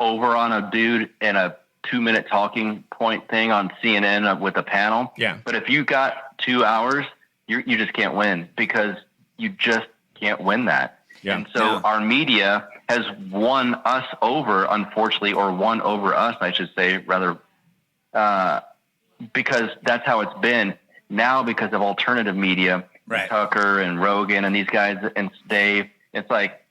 Speaker 9: over on a dude in a 2-minute talking point thing on CNN with a panel.
Speaker 2: Yeah.
Speaker 9: But if you got 2 hours, you just can't win, because you just can't win that.
Speaker 2: Yeah.
Speaker 9: And so our media has won us over, unfortunately, or won over us, I should say, rather, because that's how it's been. Now, because of alternative media, Tucker and Rogan and these guys and Dave, it's like,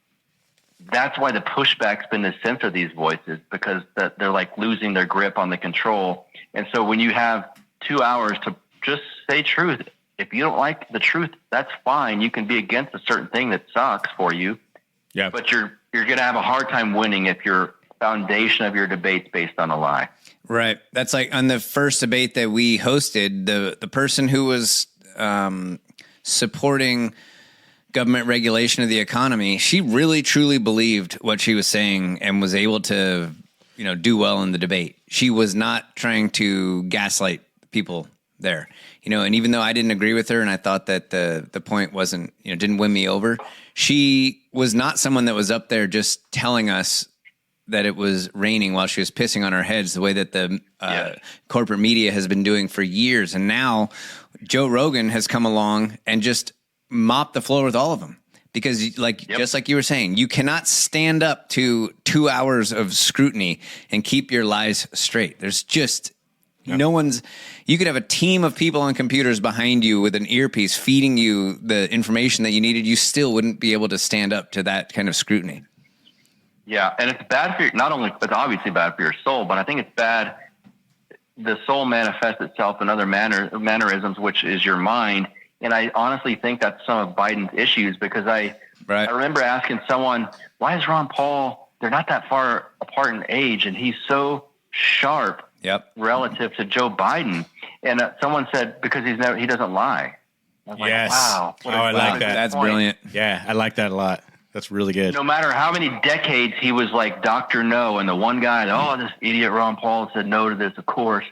Speaker 9: that's why the pushback's been to censor these voices, because they're like losing their grip on the control. And so when you have 2 hours to just say truth, if you don't like the truth, that's fine. You can be against a certain thing that sucks for you.
Speaker 2: Yeah.
Speaker 9: But you're going to have a hard time winning if your foundation of your debate's based on a lie.
Speaker 1: Right. That's like on the first debate that we hosted, the person who was supporting government regulation of the economy, she really truly believed what she was saying and was able to, you know, do well in the debate. She was not trying to gaslight people there, you know, and even though I didn't agree with her and I thought that the point wasn't, you know, didn't win me over, she was not someone that was up there just telling us that it was raining while she was pissing on our heads, the way that the corporate media has been doing for years. And now Joe Rogan has come along and just mopped the floor with all of them, because like, just like you were saying, you cannot stand up to 2 hours of scrutiny and keep your lies straight. There's just no one's, you could have a team of people on computers behind you with an earpiece feeding you the information that you needed. You still wouldn't be able to stand up to that kind of scrutiny.
Speaker 9: Yeah. And it's bad for your, not only, it's obviously bad for your soul, but I think it's bad. The soul manifests itself in other mannerisms, which is your mind. And I honestly think that's some of Biden's issues, because I remember asking someone, why is Ron Paul, they're not that far apart in age, and he's so sharp relative to Joe Biden? And someone said, because he doesn't lie. I was like, wow.
Speaker 2: I like that.
Speaker 1: That's brilliant.
Speaker 2: Yeah, I like that a lot. That's really good.
Speaker 9: No matter how many decades he was like Dr. No, and the one guy, this idiot Ron Paul said no to this, of course.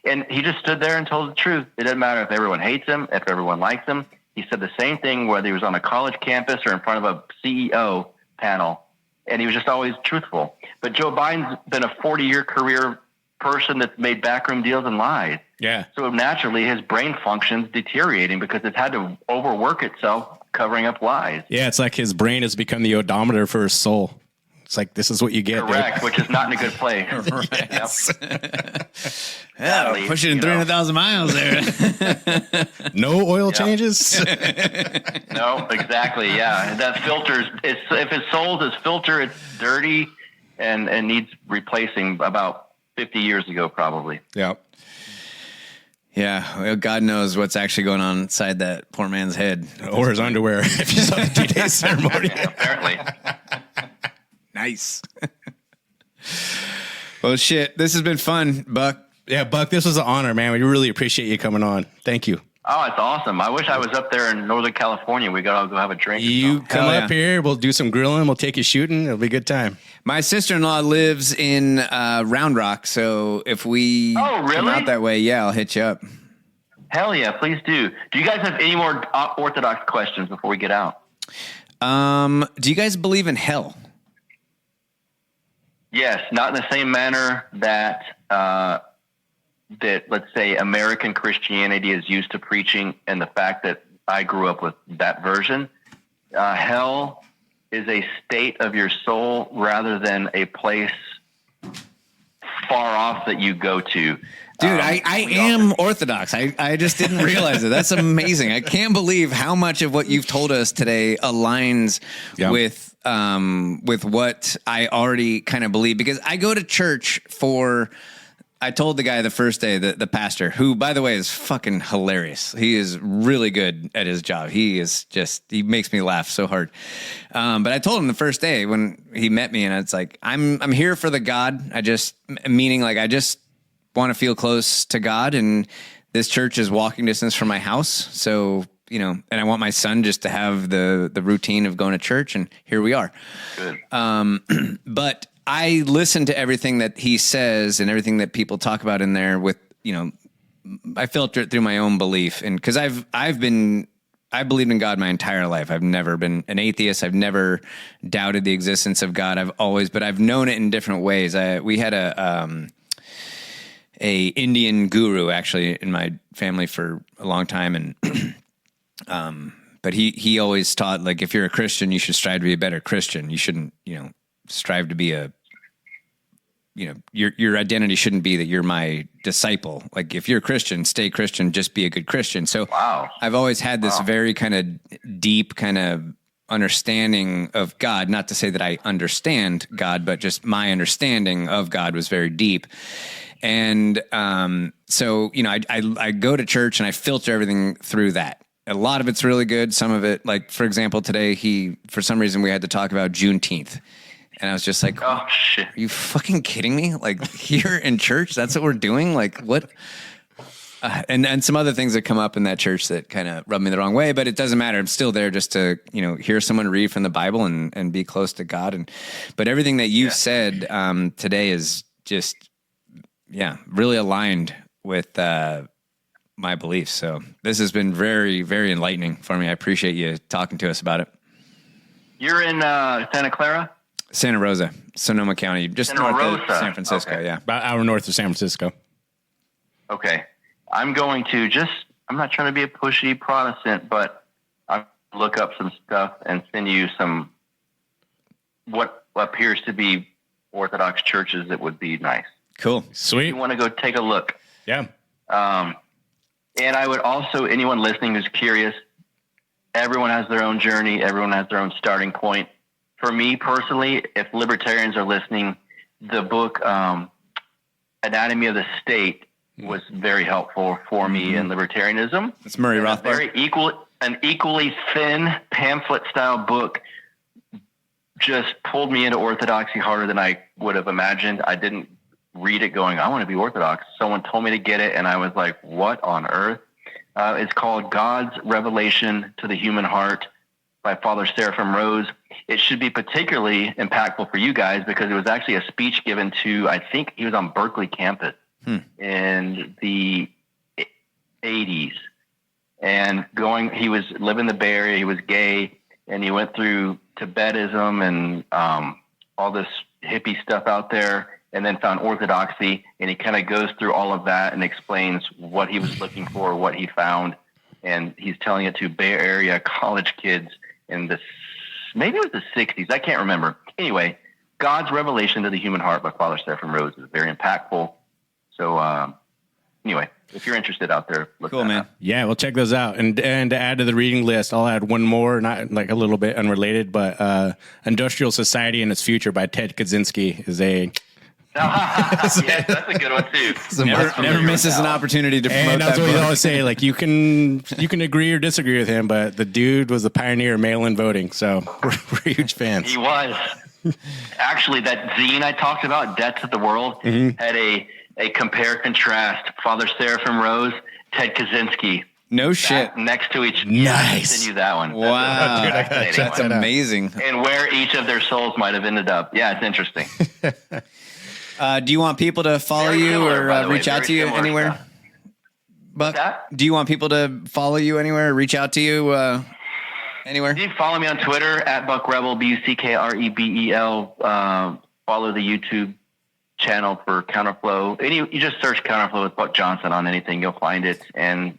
Speaker 9: And he just stood there and told the truth. It doesn't matter if everyone hates him, if everyone likes him. He said the same thing whether he was on a college campus or in front of a CEO panel. And he was just always truthful. But Joe Biden's been a 40-year career person that's made backroom deals and lied.
Speaker 2: Yeah.
Speaker 9: So naturally his brain function's deteriorating because it's had to overwork itself covering up lies.
Speaker 2: Yeah, it's like his brain has become the odometer for his soul. It's like, this is what you get.
Speaker 9: Correct, which is not in a good place.
Speaker 1: Pushing in 300,000 miles there.
Speaker 2: No oil changes?
Speaker 9: No, exactly, yeah. That filter's, if his soul's his filter, it's dirty, and needs replacing about 50 years ago, probably.
Speaker 2: Yeah.
Speaker 1: Yeah, well, God knows what's actually going on inside that poor man's head.
Speaker 2: Or his underwear, if you saw the D-Day ceremony.
Speaker 9: Apparently.
Speaker 1: Nice. Well, shit, this has been fun, Buck.
Speaker 2: Yeah, Buck, this was an honor, man. We really appreciate you coming on. Thank you.
Speaker 9: Oh, it's awesome. I wish I was up there in Northern California. We got to go have a drink.
Speaker 2: You come up here. We'll do some grilling. We'll take you shooting. It'll be a good time.
Speaker 1: My sister-in-law lives in Round Rock, so if we come out that way, yeah, I'll hit you up.
Speaker 9: Hell yeah, please do. Do you guys have any more Orthodox questions before we get out?
Speaker 1: Do you guys believe in hell?
Speaker 9: Yes, not in the same manner that let's say American Christianity is used to preaching, and the fact that I grew up with that version. Hell is a state of your soul rather than a place far off that you go to.
Speaker 1: Dude, I am Orthodox. I just didn't realize it. That's amazing. I can't believe how much of what you've told us today aligns with what I already kind of believe, because I go to church I told the guy the first day, the pastor, who, by the way, is fucking hilarious. He is really good at his job. He makes me laugh so hard. But I told him the first day when he met me, and it's like, I'm here for the God. I just want to feel close to God, and this church is walking distance from my house. So, and I want my son just to have the routine of going to church, and here we are.
Speaker 9: Good.
Speaker 1: But I listen to everything that he says and everything that people talk about in there with, I filter it through my own belief. And cause I believed in God my entire life. I've never been an atheist. I've never doubted the existence of God. But I've known it in different ways. We had a Indian guru actually in my family for a long time. And, but he always taught, like, if you're a Christian, you should strive to be a better Christian. You shouldn't, strive to be your identity shouldn't be that you're my disciple. Like, if you're a Christian, stay Christian, just be a good Christian. So I've always had this very kind of deep kind of understanding of God, not to say that I understand God, but just my understanding of God was very deep. And so, I go to church and I filter everything through that. A lot of it's really good. Some of it, like, for example, today, for some reason we had to talk about Juneteenth. And I was just like, oh, shit. Are you fucking kidding me? Like, here in church, that's what we're doing? Like, what? And some other things that come up in that church that kind of rub me the wrong way, but it doesn't matter. I'm still there just to, hear someone read from the Bible and be close to God. But everything that you've said today is just, really aligned with my beliefs. So this has been very, very enlightening for me. I appreciate you talking to us about it.
Speaker 9: You're in Santa Clara?
Speaker 1: Santa Rosa, Sonoma County, just north of San Francisco. Okay. Yeah.
Speaker 2: About an hour north of San Francisco.
Speaker 9: Okay. I'm going to I'm not trying to be a pushy Protestant, but I'll look up some stuff and send you some, what appears to be Orthodox churches that would be nice.
Speaker 1: Cool.
Speaker 2: Sweet.
Speaker 9: You want to go take a look.
Speaker 2: Yeah.
Speaker 9: And I would also, anyone listening who's curious, everyone has their own journey. Everyone has their own starting point. For me personally, if libertarians are listening, the book Anatomy of the State was very helpful for me in libertarianism.
Speaker 1: It's Murray Rothbard.
Speaker 9: An equally thin pamphlet-style book just pulled me into orthodoxy harder than I would have imagined. I didn't read it going, I want to be Orthodox. Someone told me to get it, and I was like, what on earth? It's called God's Revelation to the Human Heart by Father Seraphim Rose. It should be particularly impactful for you guys because it was actually a speech given to, I think he was on Berkeley campus in the 80s. And he was living in the Bay Area, he was gay, and he went through Tibetism and all this hippie stuff out there, and then found Orthodoxy, and he kind of goes through all of that and explains what he was looking for, what he found, and he's telling it to Bay Area college kids in maybe it was the 60s, I can't remember. Anyway, God's Revelation to the Human Heart by Father Seraphim Rose is very impactful. So anyway, if you're interested out there, look
Speaker 1: cool, man.
Speaker 9: Up.
Speaker 2: Yeah, we'll check those out. And to add to the reading list, I'll add one more, not like a little bit unrelated, but Industrial Society and Its Future by Ted Kaczynski is a...
Speaker 9: Yes, that's a good one too.
Speaker 1: Never misses an opportunity to promote
Speaker 2: and
Speaker 1: that
Speaker 2: that's what we
Speaker 1: book.
Speaker 2: always say. Like you can agree or disagree with him, but the dude was the pioneer of mail-in voting, so we're huge fans.
Speaker 9: He was. Actually, that zine I talked about, Debts of the World, had a compare contrast. Father Seraphim Rose, Ted Kaczynski.
Speaker 1: No shit.
Speaker 9: Next to each.
Speaker 2: Nice.
Speaker 9: Send you that one.
Speaker 1: Wow.
Speaker 9: That's
Speaker 1: amazing.
Speaker 9: And where each of their souls might have ended up. Yeah, it's interesting.
Speaker 1: Do you want people to follow
Speaker 9: Very
Speaker 1: you
Speaker 9: similar, by
Speaker 1: or
Speaker 9: the way,
Speaker 1: reach out
Speaker 9: very
Speaker 1: to you
Speaker 9: similar
Speaker 1: anywhere?
Speaker 9: stuff.
Speaker 1: Buck, do you want people to follow you anywhere or reach out to you anywhere?
Speaker 9: You can follow me on Twitter at Buck Rebel, BuckRebel. Follow the YouTube channel for Counterflow. You just search Counterflow with Buck Johnson on anything, you'll find it. And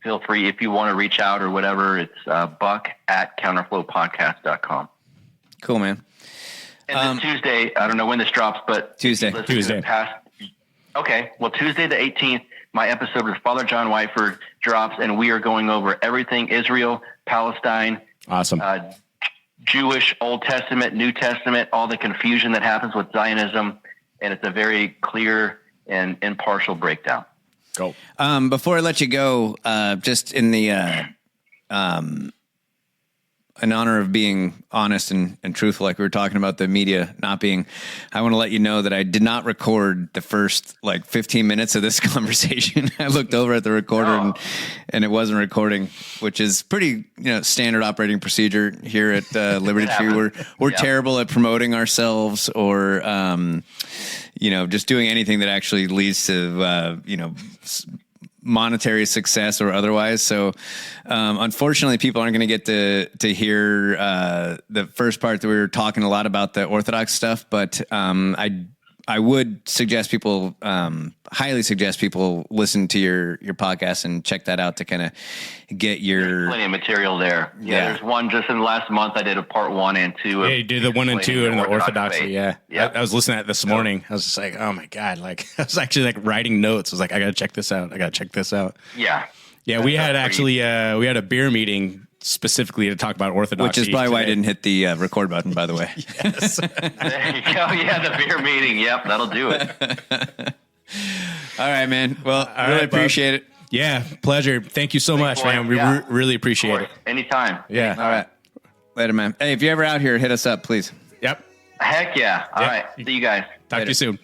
Speaker 9: feel free if you want to reach out or whatever. It's buck@counterflowpodcast.com.
Speaker 1: Cool, man.
Speaker 9: And this Tuesday, I don't know when this drops, but
Speaker 1: Tuesday.
Speaker 9: Okay. Well, Tuesday the 18th, my episode with Father John Whiteford drops, and we are going over everything Israel, Palestine,
Speaker 2: awesome,
Speaker 9: Jewish, Old Testament, New Testament, all the confusion that happens with Zionism, and it's a very clear and impartial breakdown.
Speaker 2: Go.
Speaker 1: Before I let you go, just in the in honor of being honest and truthful, like we were talking about the media not being, I want to let you know that I did not record the first 15 minutes of this conversation. I looked over at the recorder and it wasn't recording, which is pretty, standard operating procedure here at Liberty Tree. We're terrible at promoting ourselves or, just doing anything that actually leads to, monetary success or otherwise. So, unfortunately, people aren't going to get to hear the first part that we were talking a lot about the Orthodox stuff. But I would suggest people, highly suggest people listen to your podcast and check that out to kind of get
Speaker 9: There's plenty of material there. Yeah, there's one just in the last month. I did a part 1 and 2.
Speaker 2: Yeah, you did the 1 and 2 in the Orthodoxy. Yeah.
Speaker 9: Yeah.
Speaker 2: I was listening to it this morning. I was just like, oh my God. I was actually writing notes. I was like, I got to check this out.
Speaker 9: Yeah.
Speaker 2: Yeah. We had we had a beer meeting specifically to talk about Orthodoxy.
Speaker 1: Which is probably why I didn't hit the record button, by the way.
Speaker 2: Yes.
Speaker 9: There you go. Yeah, the beer meeting. Yep, that'll do it.
Speaker 1: All right, man. Well, I really appreciate it.
Speaker 2: Yeah, pleasure. Thank you so much, man. We really appreciate it.
Speaker 9: Anytime.
Speaker 2: Yeah.
Speaker 1: All right. Later, man. Hey, if you're ever out here, hit us up, please.
Speaker 2: Yep.
Speaker 9: Heck yeah. All right. See you guys.
Speaker 2: Talk to you soon.